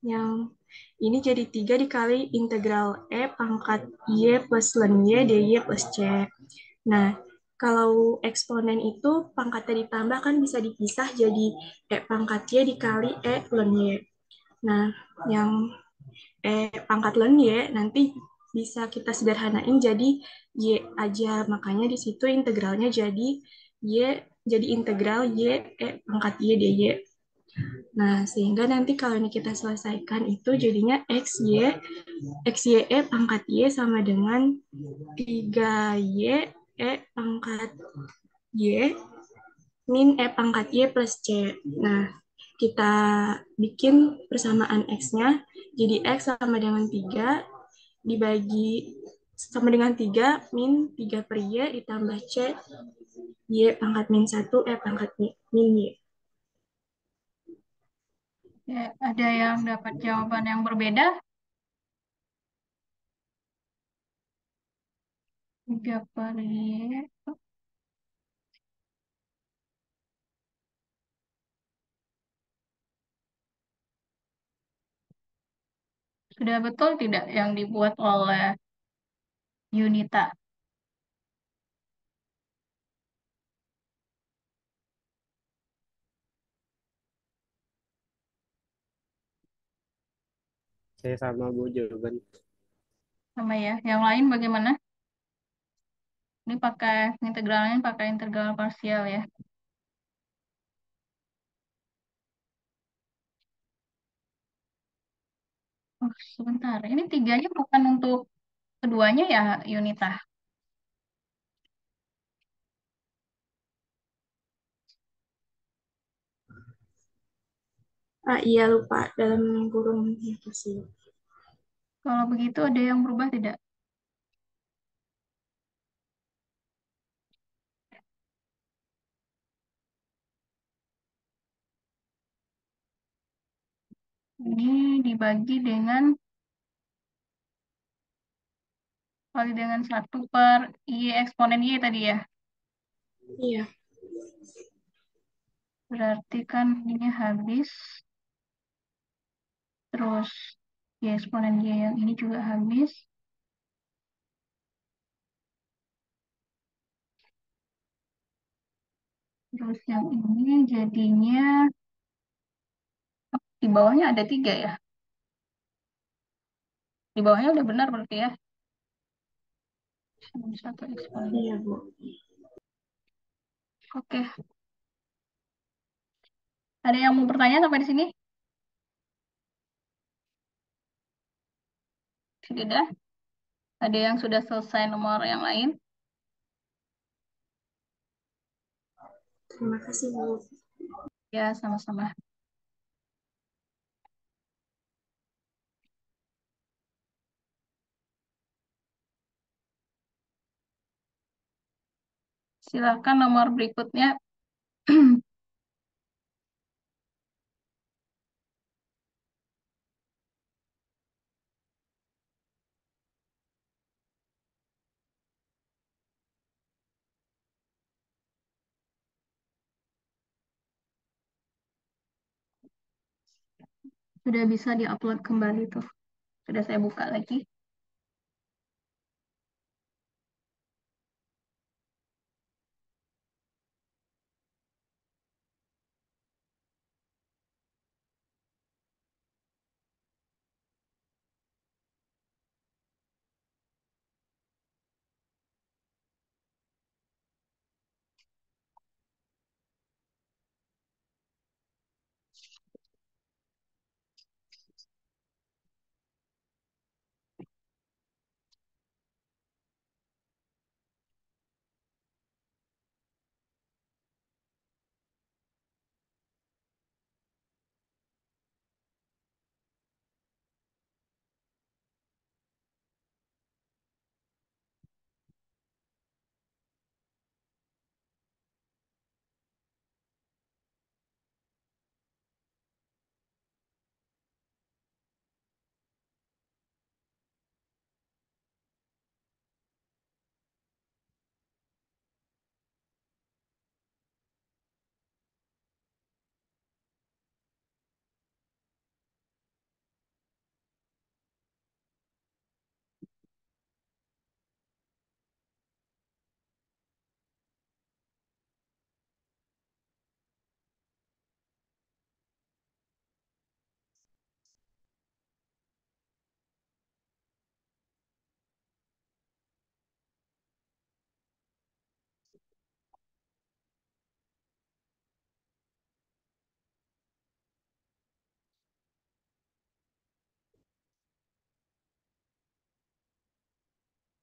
Yang ini jadi 3 dikali integral E pangkat Y plus ln Y dy plus C. Nah, kalau eksponen itu pangkatnya ditambah kan bisa dipisah jadi E pangkat Y dikali E ln Y. Nah, yang pangkat ln Y nanti bisa kita sederhanain jadi Y aja. Makanya di situ integralnya jadi Y, jadi integral Y pangkat Y dy. Nah, sehingga nanti kalau ini kita selesaikan itu jadinya XY pangkat Y sama dengan 3Y pangkat Y min pangkat Y plus C. Nah, kita bikin persamaan X-nya. Jadi X sama dengan 3 dibagi sama dengan 3 min 3 per Y ditambah C Y pangkat min 1 pangkat min Y. Ya, ada yang dapat jawaban yang berbeda? 3 per Y. Sudah betul tidak yang dibuat oleh Yunita? Saya sama Bu jawaban. Sama ya. Yang lain bagaimana? Ini pakai integralnya pakai integral parsial ya. Oh, sebentar. Ini tiganya bukan untuk keduanya ya, Yunita? Iya lupa dalam kurung itu sih. Kalau begitu ada yang berubah tidak? Ini dibagi dengan kali dengan 1 per Y eksponen Y tadi ya. Iya. Berarti kan ini habis. Terus Y eksponen Y yang ini juga habis. Terus yang ini jadinya di bawahnya ada 3 ya. Di bawahnya udah benar berarti ya. 1 eksponen. Iya, Bu. Oke. Ada yang mau bertanya sampai di sini? Tidak. Ada yang sudah selesai nomor yang lain? Terima kasih, Bu. Ya, sama-sama. Silakan nomor berikutnya. Sudah bisa diupload kembali tuh. Sudah saya buka lagi.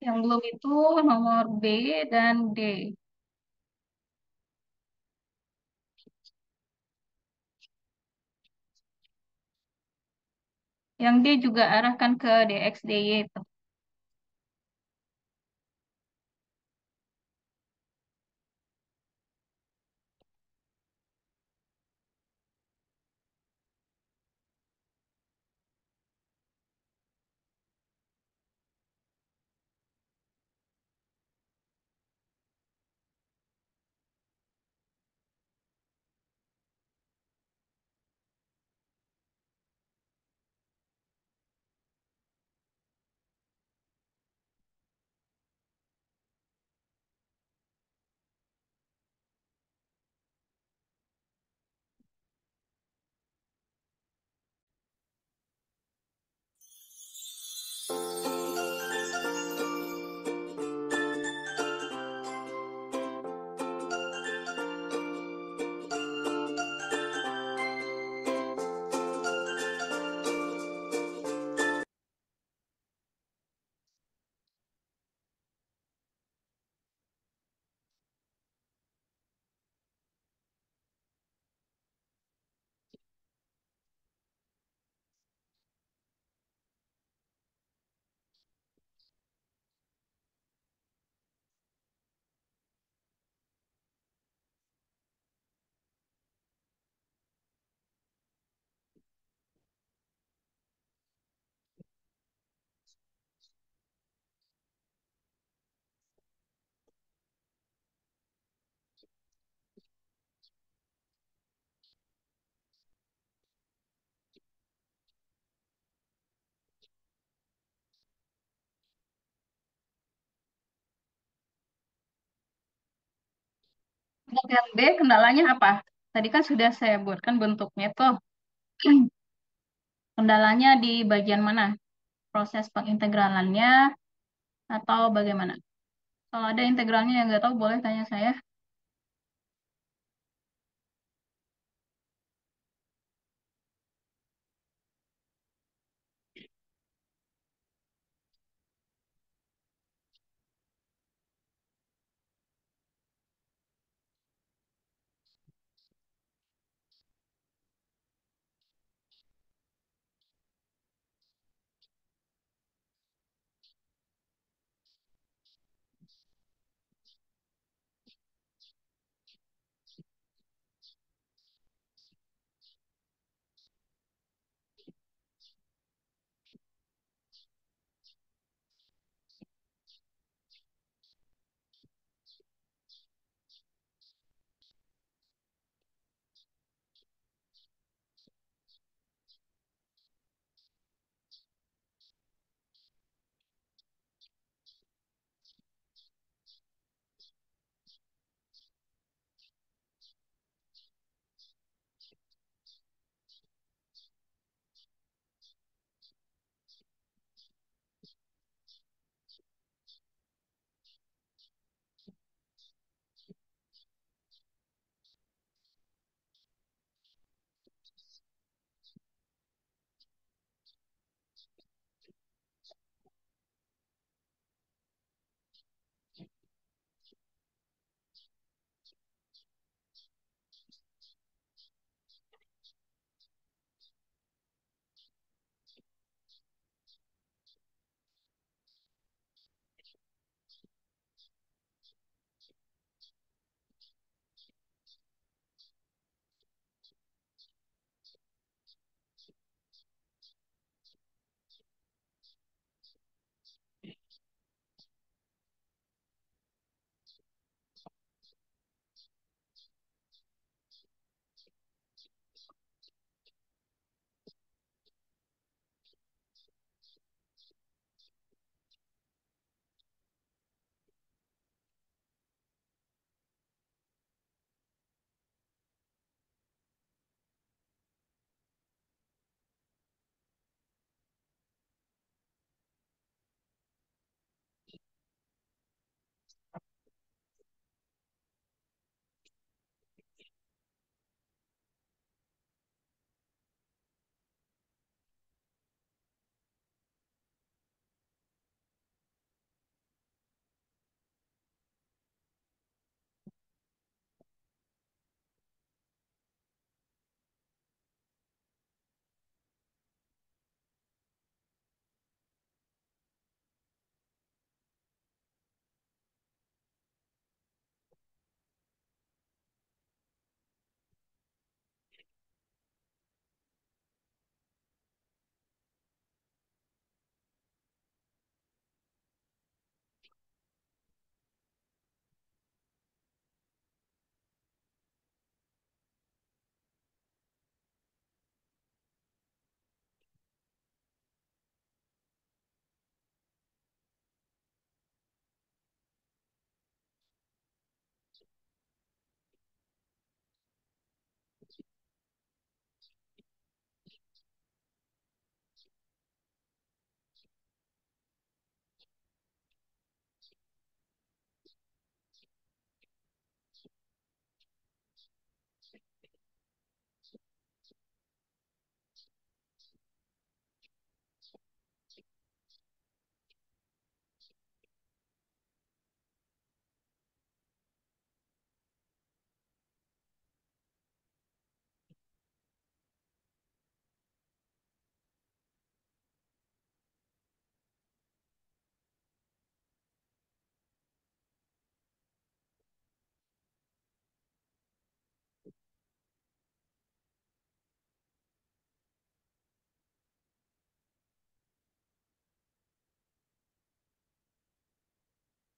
Yang belum itu nomor B dan D. Yang D juga arahkan ke DX, DY. Untuk yang D, kendalanya apa? Tadi kan sudah saya buatkan bentuknya tuh. Kendalanya di bagian mana? Proses pengintegralannya atau bagaimana? Kalau ada integralnya yang nggak tahu, boleh tanya saya.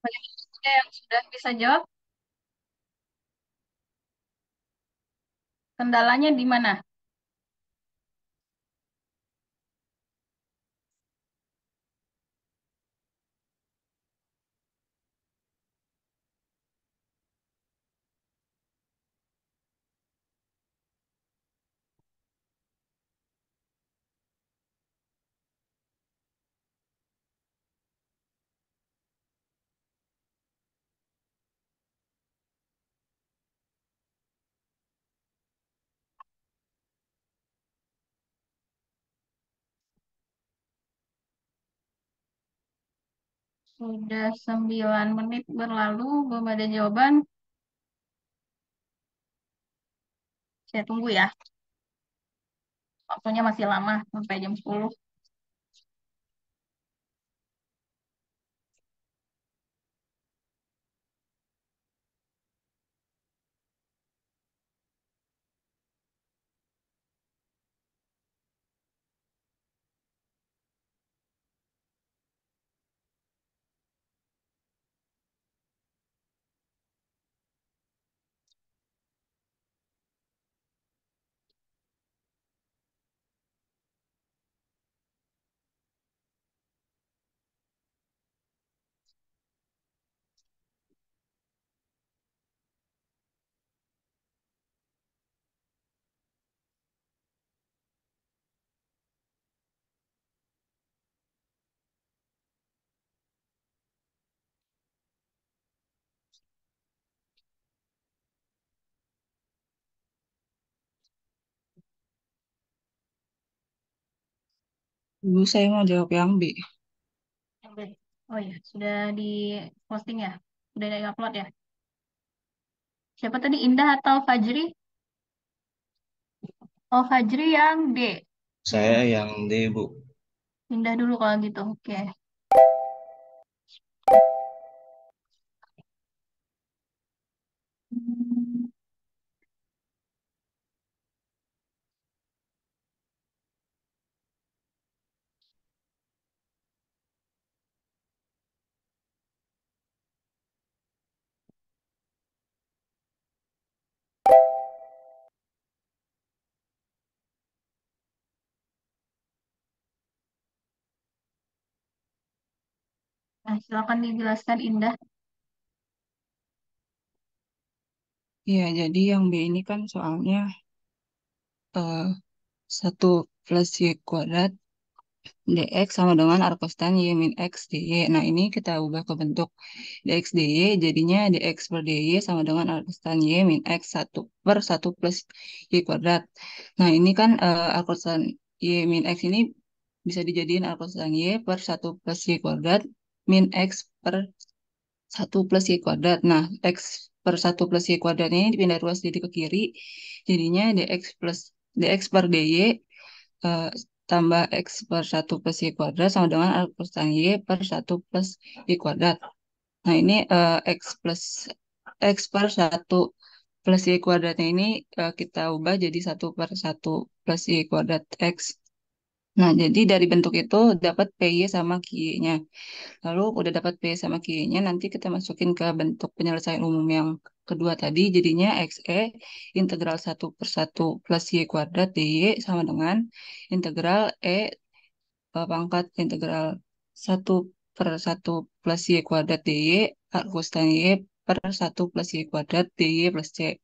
Bagaimana ada yang sudah bisa jawab? Kendalanya di mana? Sudah 9 menit berlalu, belum ada jawaban. Saya tunggu ya. Waktunya masih lama, sampai jam 10. Dulu saya mau jawab yang B. Oke. Oh ya, sudah di posting ya? Sudah di upload ya? Siapa tadi, Indah atau Fajri? Oh, Fajri yang D. Saya yang D, Bu. Indah dulu kalau gitu. Oke. Nah, silakan dijelaskan Indah. Ya, jadi yang B ini kan soalnya eh, 1 plus Y kuadrat dx sama dengan arcos tan Y min X dy. Nah, ini kita ubah ke bentuk dx dy, jadinya dx per dy sama dengan arcos tan Y min X 1/1 plus Y kuadrat. Nah, ini kan arcos tan Y min X ini bisa dijadiin arcos tan Y per 1 plus Y kuadrat min X per 1 plus Y kuadrat. Nah, X per 1 plus Y kuadrat ini dipindah ruas jadi ke kiri. Jadinya dx per dy eh, tambah X per 1 plus Y kuadrat sama dengan A plus tan Y per 1 plus Y kuadrat. Nah, ini X per 1 plus Y kuadratnya ini kita ubah jadi 1/1 plus Y kuadrat X. Nah, jadi dari bentuk itu dapat PY sama QY-nya. Lalu udah dapat P sama Q-nya, nanti kita masukin ke bentuk penyelesaian umum yang kedua tadi, jadinya XE integral 1/1 plus Y kuadrat DY sama dengan integral pangkat integral 1/1 plus Y kuadrat DY arcus tan Y per 1 plus Y kuadrat DY plus C.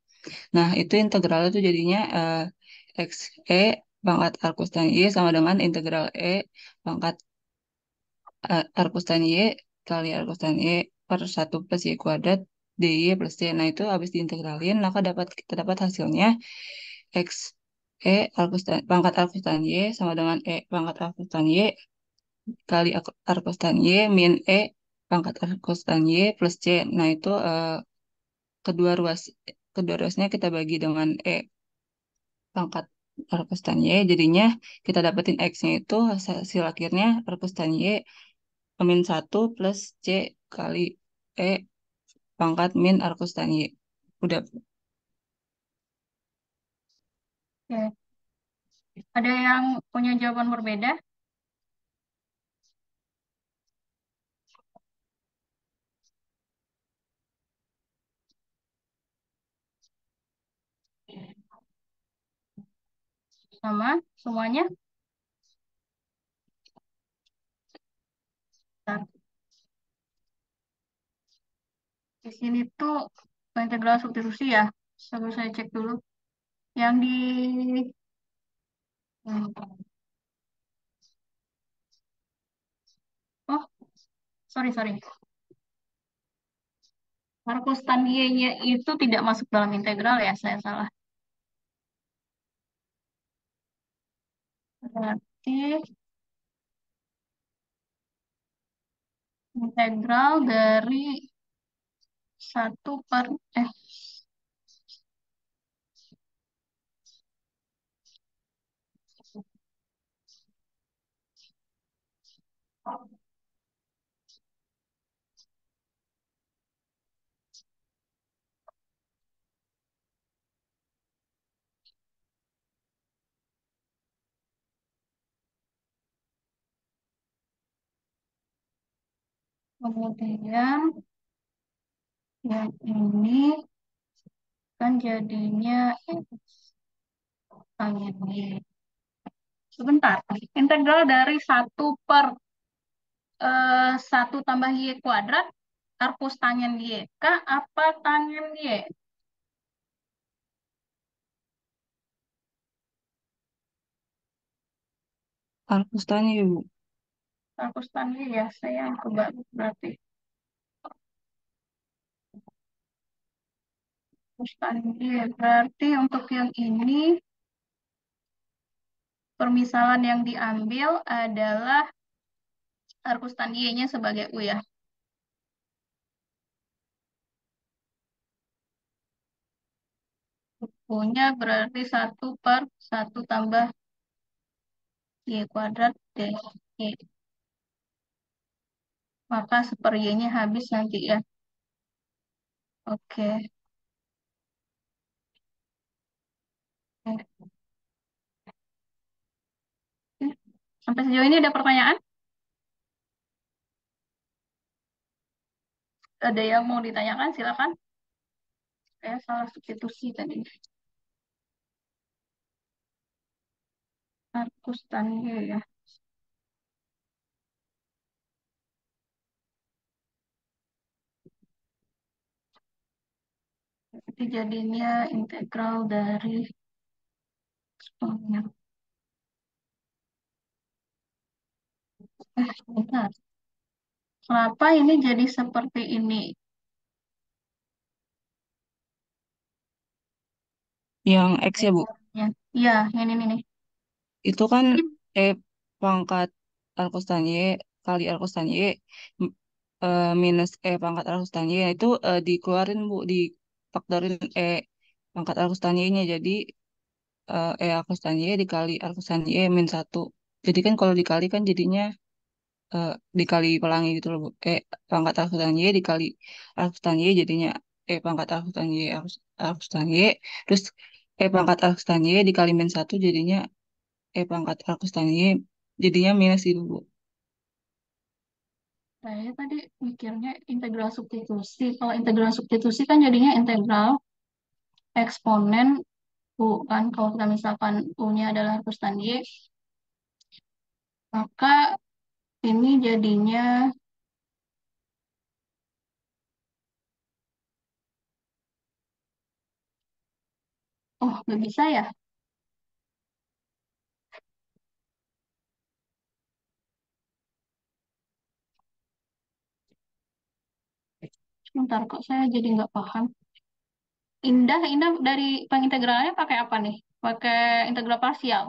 Nah, itu integralnya tuh jadinya XE pangkat arcus tan Y sama dengan integral pangkat arcus tan Y kali arcus tan Y per 1 plus Y kuadrat dy plus C. Nah, itu habis diintegralin, maka kita dapat hasilnya X pangkat arcus tan Y sama dengan pangkat arcus tan Y kali arcus tan Y min pangkat arcus tan Y plus C. Nah, itu kedua ruas kedua ruasnya kita bagi dengan pangkat arcus tan Y, jadinya kita dapetin X-nya itu hasil akhirnya arcus tan Y min 1 plus C kali E pangkat min arcus tan Y. Udah. Oke. Ada yang punya jawaban berbeda? Sama semuanya. Bentar. Di sini tuh integral substitusi ya. Coba saya cek dulu. Yang di hmm, oh, sorry. Markus Tandienya itu tidak masuk dalam integral ya, saya salah. Berarti integral dari satu per eh kemudian yang ini kan jadinya pangit Y. Sebentar, integral dari satu tambah Y kuadrat, arcus tangen Y kah apa tangen Y? Arkus tanya ibu. Arcus tangen Y ya, saya yang kebalik berarti. Arcus tangen Y, berarti untuk yang ini, permisalan yang diambil adalah arcus tan Y-nya sebagai U ya. U-nya berarti satu per satu tambah Y kuadrat D. Y. Maka seper Y-nya habis nanti ya. Oke. Oke. Sampai sejauh ini ada pertanyaan? Ada yang mau ditanyakan? Silakan. Saya salah substitusi tadi. Arcus tan Y ya. Jadi jadinya integral dari eksponen. Bentar. Kenapa ini jadi seperti ini? Yang X ya, Bu. Ya, iya, yang ini nih. Itu kan pangkat arcus tan Y kali arcus tan Y m- minus pangkat arcus tan Y. Nah, itu dikeluarin, Bu, difaktorin pangkat arcus tan Y-nya. Jadi arcus tan Y dikali arcus tan Y min 1. Jadi kan kalau dikali kan jadinya eh, dikali pelangi gitu loh, Bu. Pangkat arcus tan Y dikali arcus tan Y jadinya pangkat arcus tan Y arcus tan Y. Terus pangkat arcus tan Y dikali min 1 jadinya pangkat arcus tan Y jadinya minus itu, Bu. Saya tadi mikirnya integral substitusi. Kalau integral substitusi kan jadinya integral eksponen U kan. Kalau kita misalkan U-nya adalah arcus Y, maka ini jadinya, oh nggak bisa ya. Sebentar kok saya jadi nggak paham. Indah dari pengintegralannya pakai apa nih? Pakai integral parsial.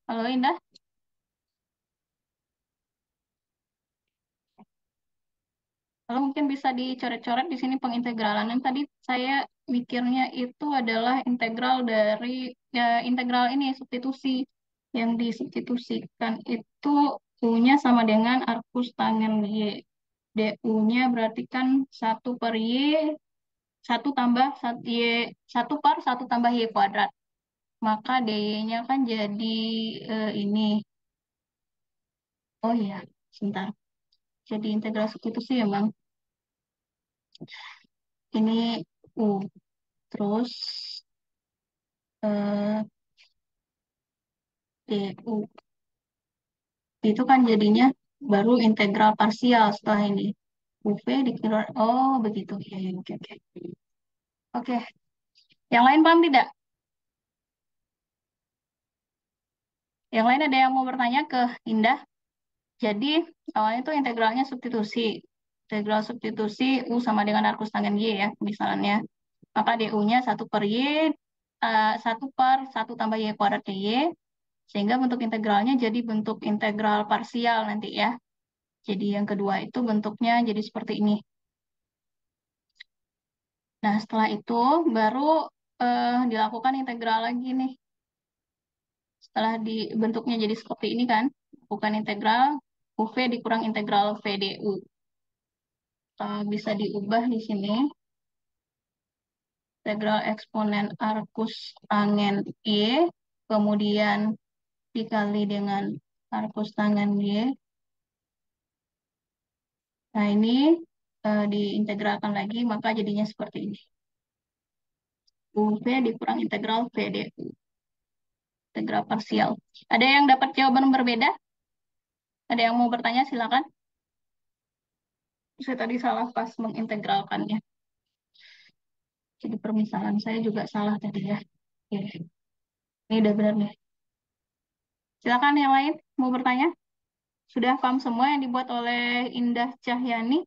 Halo Indah, kalau mungkin bisa dicoret-coret di sini pengintegralan. Yang tadi saya mikirnya itu adalah integral dari integral ini substitusi. Yang disubstitusikan itu U-nya sama dengan arcus tangen Y. DU-nya berarti kan satu per Y, satu tambah satu Y, satu per satu tambah Y kuadrat. Maka DY-nya kan jadi ini. Oh iya, sebentar. Jadi integral substitusi ya, Bang. ini U. Terus eh, DU. Itu kan jadinya baru integral parsial setelah ini. UV dikira, oh begitu. Ya, ya, oke, oke. Oke, yang lain paham tidak? Yang lain ada yang mau bertanya ke Indah? Jadi, awalnya itu integralnya substitusi. Integral substitusi U sama dengan arcus tangen Y ya, misalnya. Maka DU-nya 1 per Y, 1 per 1 tambah Y kuadrat DY, sehingga bentuk integralnya jadi bentuk integral parsial nanti ya. Jadi yang kedua itu bentuknya jadi seperti ini. Nah, setelah itu baru dilakukan integral lagi nih. Setelah bentuknya jadi seperti ini kan, bukan integral UV dikurang integral VDU. Bisa diubah di sini. Integral eksponen arcus tangen Y, kemudian dikali dengan arcus tangen Y. Nah, ini diintegralkan lagi, maka jadinya seperti ini. UV dikurang integral VDU. Integral parsial. Ada yang dapat jawaban berbeda? Ada yang mau bertanya? Silakan. Saya tadi salah pas mengintegralkannya. Jadi permisalan saya juga salah tadi ya. Oke. Ini udah benar nih. Silakan yang lain mau bertanya? Sudah paham semua yang dibuat oleh Indah Cahyani?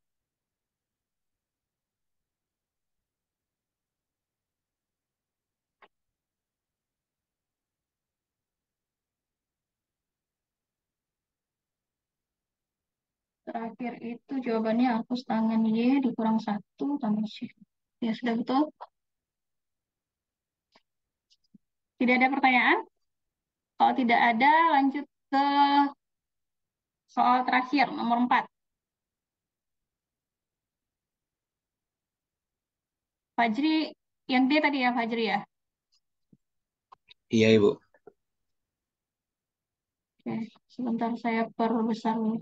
Terakhir itu jawabannya hapus tangan Y dikurang 1 tambah C. Ya, sudah betul? Tidak ada pertanyaan? Kalau tidak ada, lanjut ke soal terakhir, nomor 4. Fajri, yang D tadi ya, Fajri ya? Iya, Ibu. Oke, sebentar saya perbesar dulu.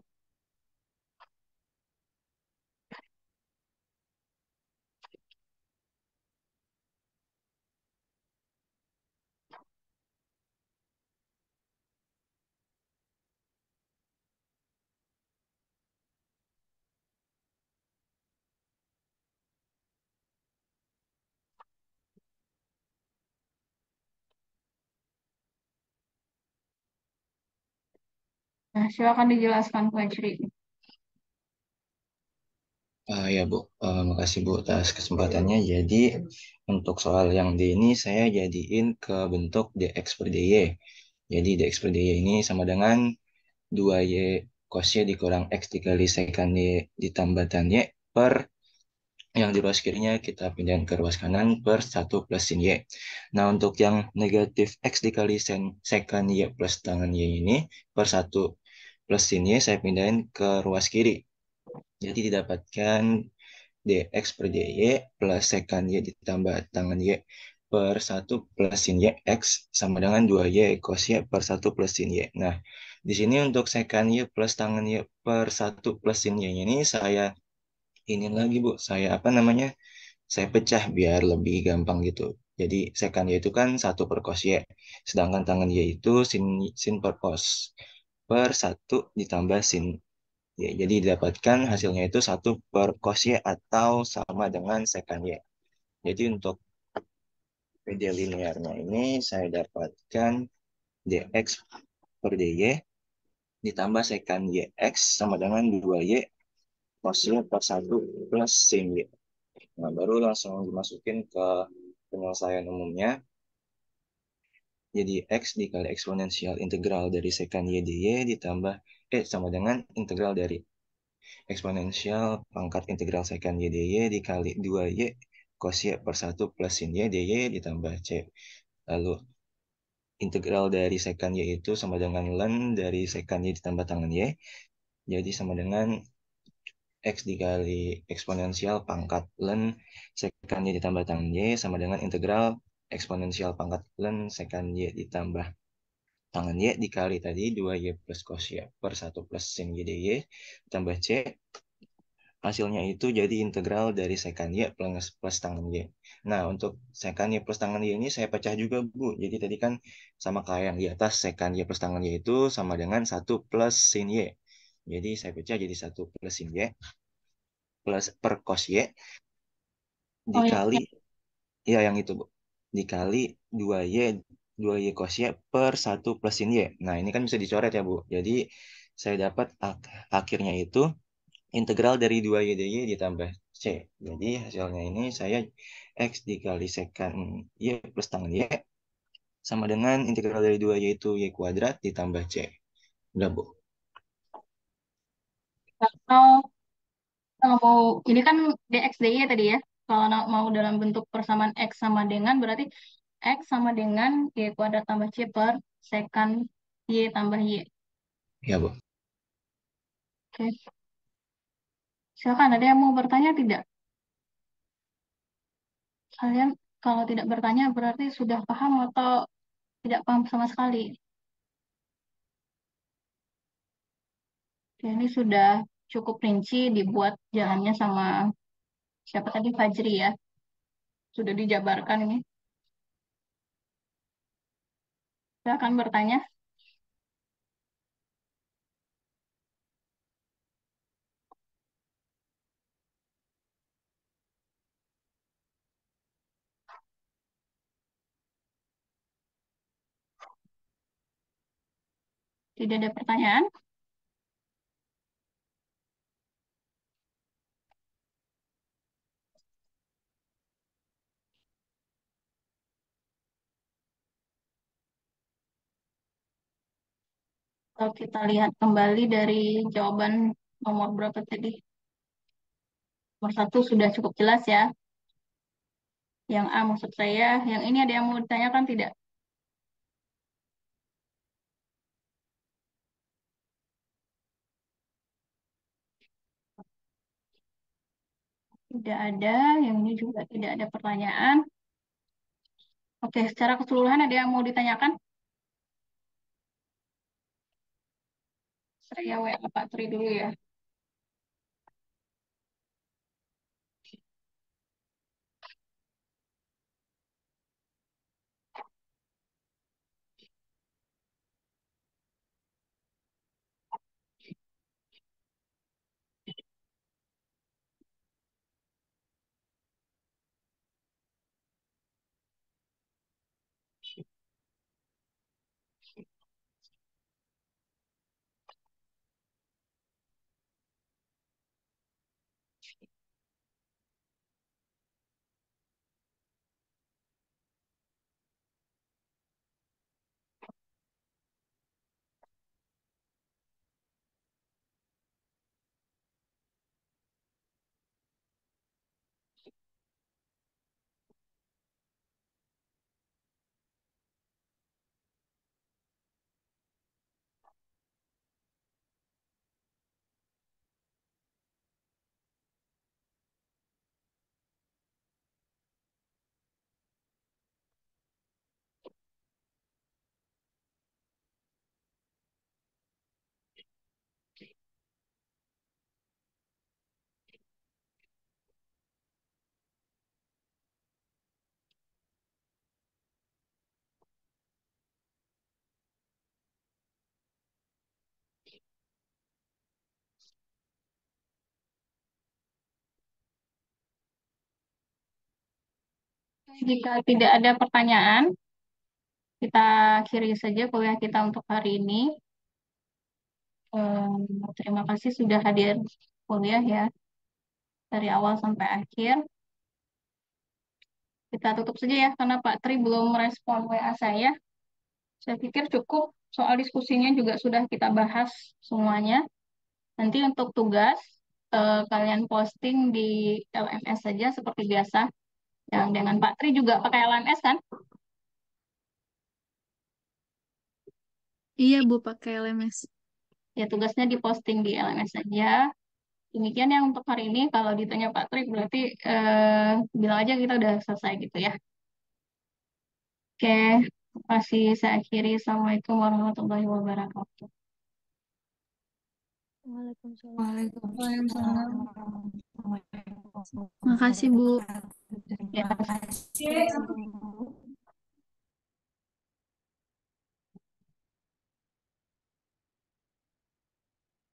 Nah, silakan dijelaskan, Fajri. Ya, Bu. Makasih, Bu, atas kesempatannya. Jadi, untuk soal yang D ini saya jadiin ke bentuk dx per dy. Jadi, dx per dy ini sama dengan 2y cos y dikurang x dikali sekan y ditambah tan y per yang di ruas kirinya kita pindahin ke ruas kanan per 1 plus sin y. Nah, untuk yang negatif x dikali sekan y plus tangan y ini per 1 plus sin y saya pindahin ke ruas kiri. Jadi didapatkan dx per dy plus sekan y ditambah tangan y per 1 plus sin y x sama dengan 2y cos y per 1 plus sin y. Nah, di sini untuk sekan y plus tangan y per 1 plus sin y ini saya ini lagi, Bu. Saya apa namanya? Saya pecah biar lebih gampang gitu. Jadi sekan Y itu kan 1 per cos Y. Sedangkan tangan Y itu sin per cos. Per 1 ditambah sin Y. Jadi didapatkan hasilnya itu 1 per cos Y atau sama dengan sekan Y. Jadi untuk PD linearnya ini saya dapatkan dx per dy ditambah sekan YX sama dengan 2Y cos Y per 1 plus sin Y. Nah, baru langsung dimasukin ke penyelesaian umumnya. Jadi X dikali eksponensial integral dari sekan Y dy ditambah sama dengan integral dari eksponensial pangkat integral sekan Y dy dikali 2Y cos Y per 1 plus sin Y dy ditambah C. Lalu integral dari sekan Y itu sama dengan ln dari sekan Y ditambah tangan Y. Jadi sama dengan X dikali eksponensial pangkat ln sekan Y ditambah tangan Y sama dengan integral eksponensial pangkat ln sekan Y ditambah tangan Y dikali tadi 2Y plus cos Y per 1 plus sin Y dy tambah C. hasilnya itu jadi integral dari sekan Y plus tangan Y. Nah, untuk sekan Y plus tangan Y ini saya pecah juga, Bu. Jadi tadi kan sama kayak yang di atas, sekan Y plus tangan Y itu sama dengan 1 plus sin Y. Jadi saya pecah jadi 1 plus sin Y plus per cos Y Oh ya, dikali, ya. ya yang itu, Bu. Dikali 2Y, 2Y cos Y per 1 plus sin Y. Nah, ini kan bisa dicoret ya, Bu. Jadi saya dapat akhirnya itu integral dari 2Y dy ditambah C. Jadi hasilnya ini saya X dikali sekan Y plus tangan Y sama dengan integral dari 2Y itu Y kuadrat ditambah C. Udah, Bu. Kalau kalau mau ini kan dx dy tadi ya. Kalau mau dalam bentuk persamaan x sama dengan berarti x sama dengan y kuadrat tambah c per sekan y tambah y. Ya, Bu. Oke, silakan ada yang mau bertanya tidak? Kalian kalau tidak bertanya berarti sudah paham atau tidak paham sama sekali. Oke, ini sudah cukup rinci dibuat jalannya sama siapa tadi Fajri ya. Sudah dijabarkan ini. Silakan bertanya. Tidak ada pertanyaan? Kalau kita lihat kembali dari jawaban nomor berapa tadi? Nomor satu sudah cukup jelas ya. Yang A maksud saya, yang ini ada yang mau ditanyakan tidak? Tidak ada, yang ini juga tidak ada pertanyaan. Oke, secara keseluruhan ada yang mau ditanyakan? Saya WA Pak Tri dulu ya. Jika tidak ada pertanyaan, kita akhiri saja kuliah kita untuk hari ini. Terima kasih sudah hadir kuliah ya, dari awal sampai akhir. Kita tutup saja ya, karena Pak Tri belum merespon WA saya. Saya pikir cukup, soal diskusinya juga sudah kita bahas semuanya. Nanti untuk tugas, kalian posting di LMS saja seperti biasa. Yang dengan Pak Tri juga pakai LMS kan? Iya, Bu, pakai LMS. Ya, tugasnya diposting di LMS saja. Demikian yang untuk hari ini. Kalau ditanya Pak Tri, berarti bilang aja kita udah selesai gitu ya. Oke, terima kasih. Saya akhiri. Assalamualaikum warahmatullahi wabarakatuh. Waalaikumsalam. Waalaikumsalam. Makasih, Bu. Ya. Makasih.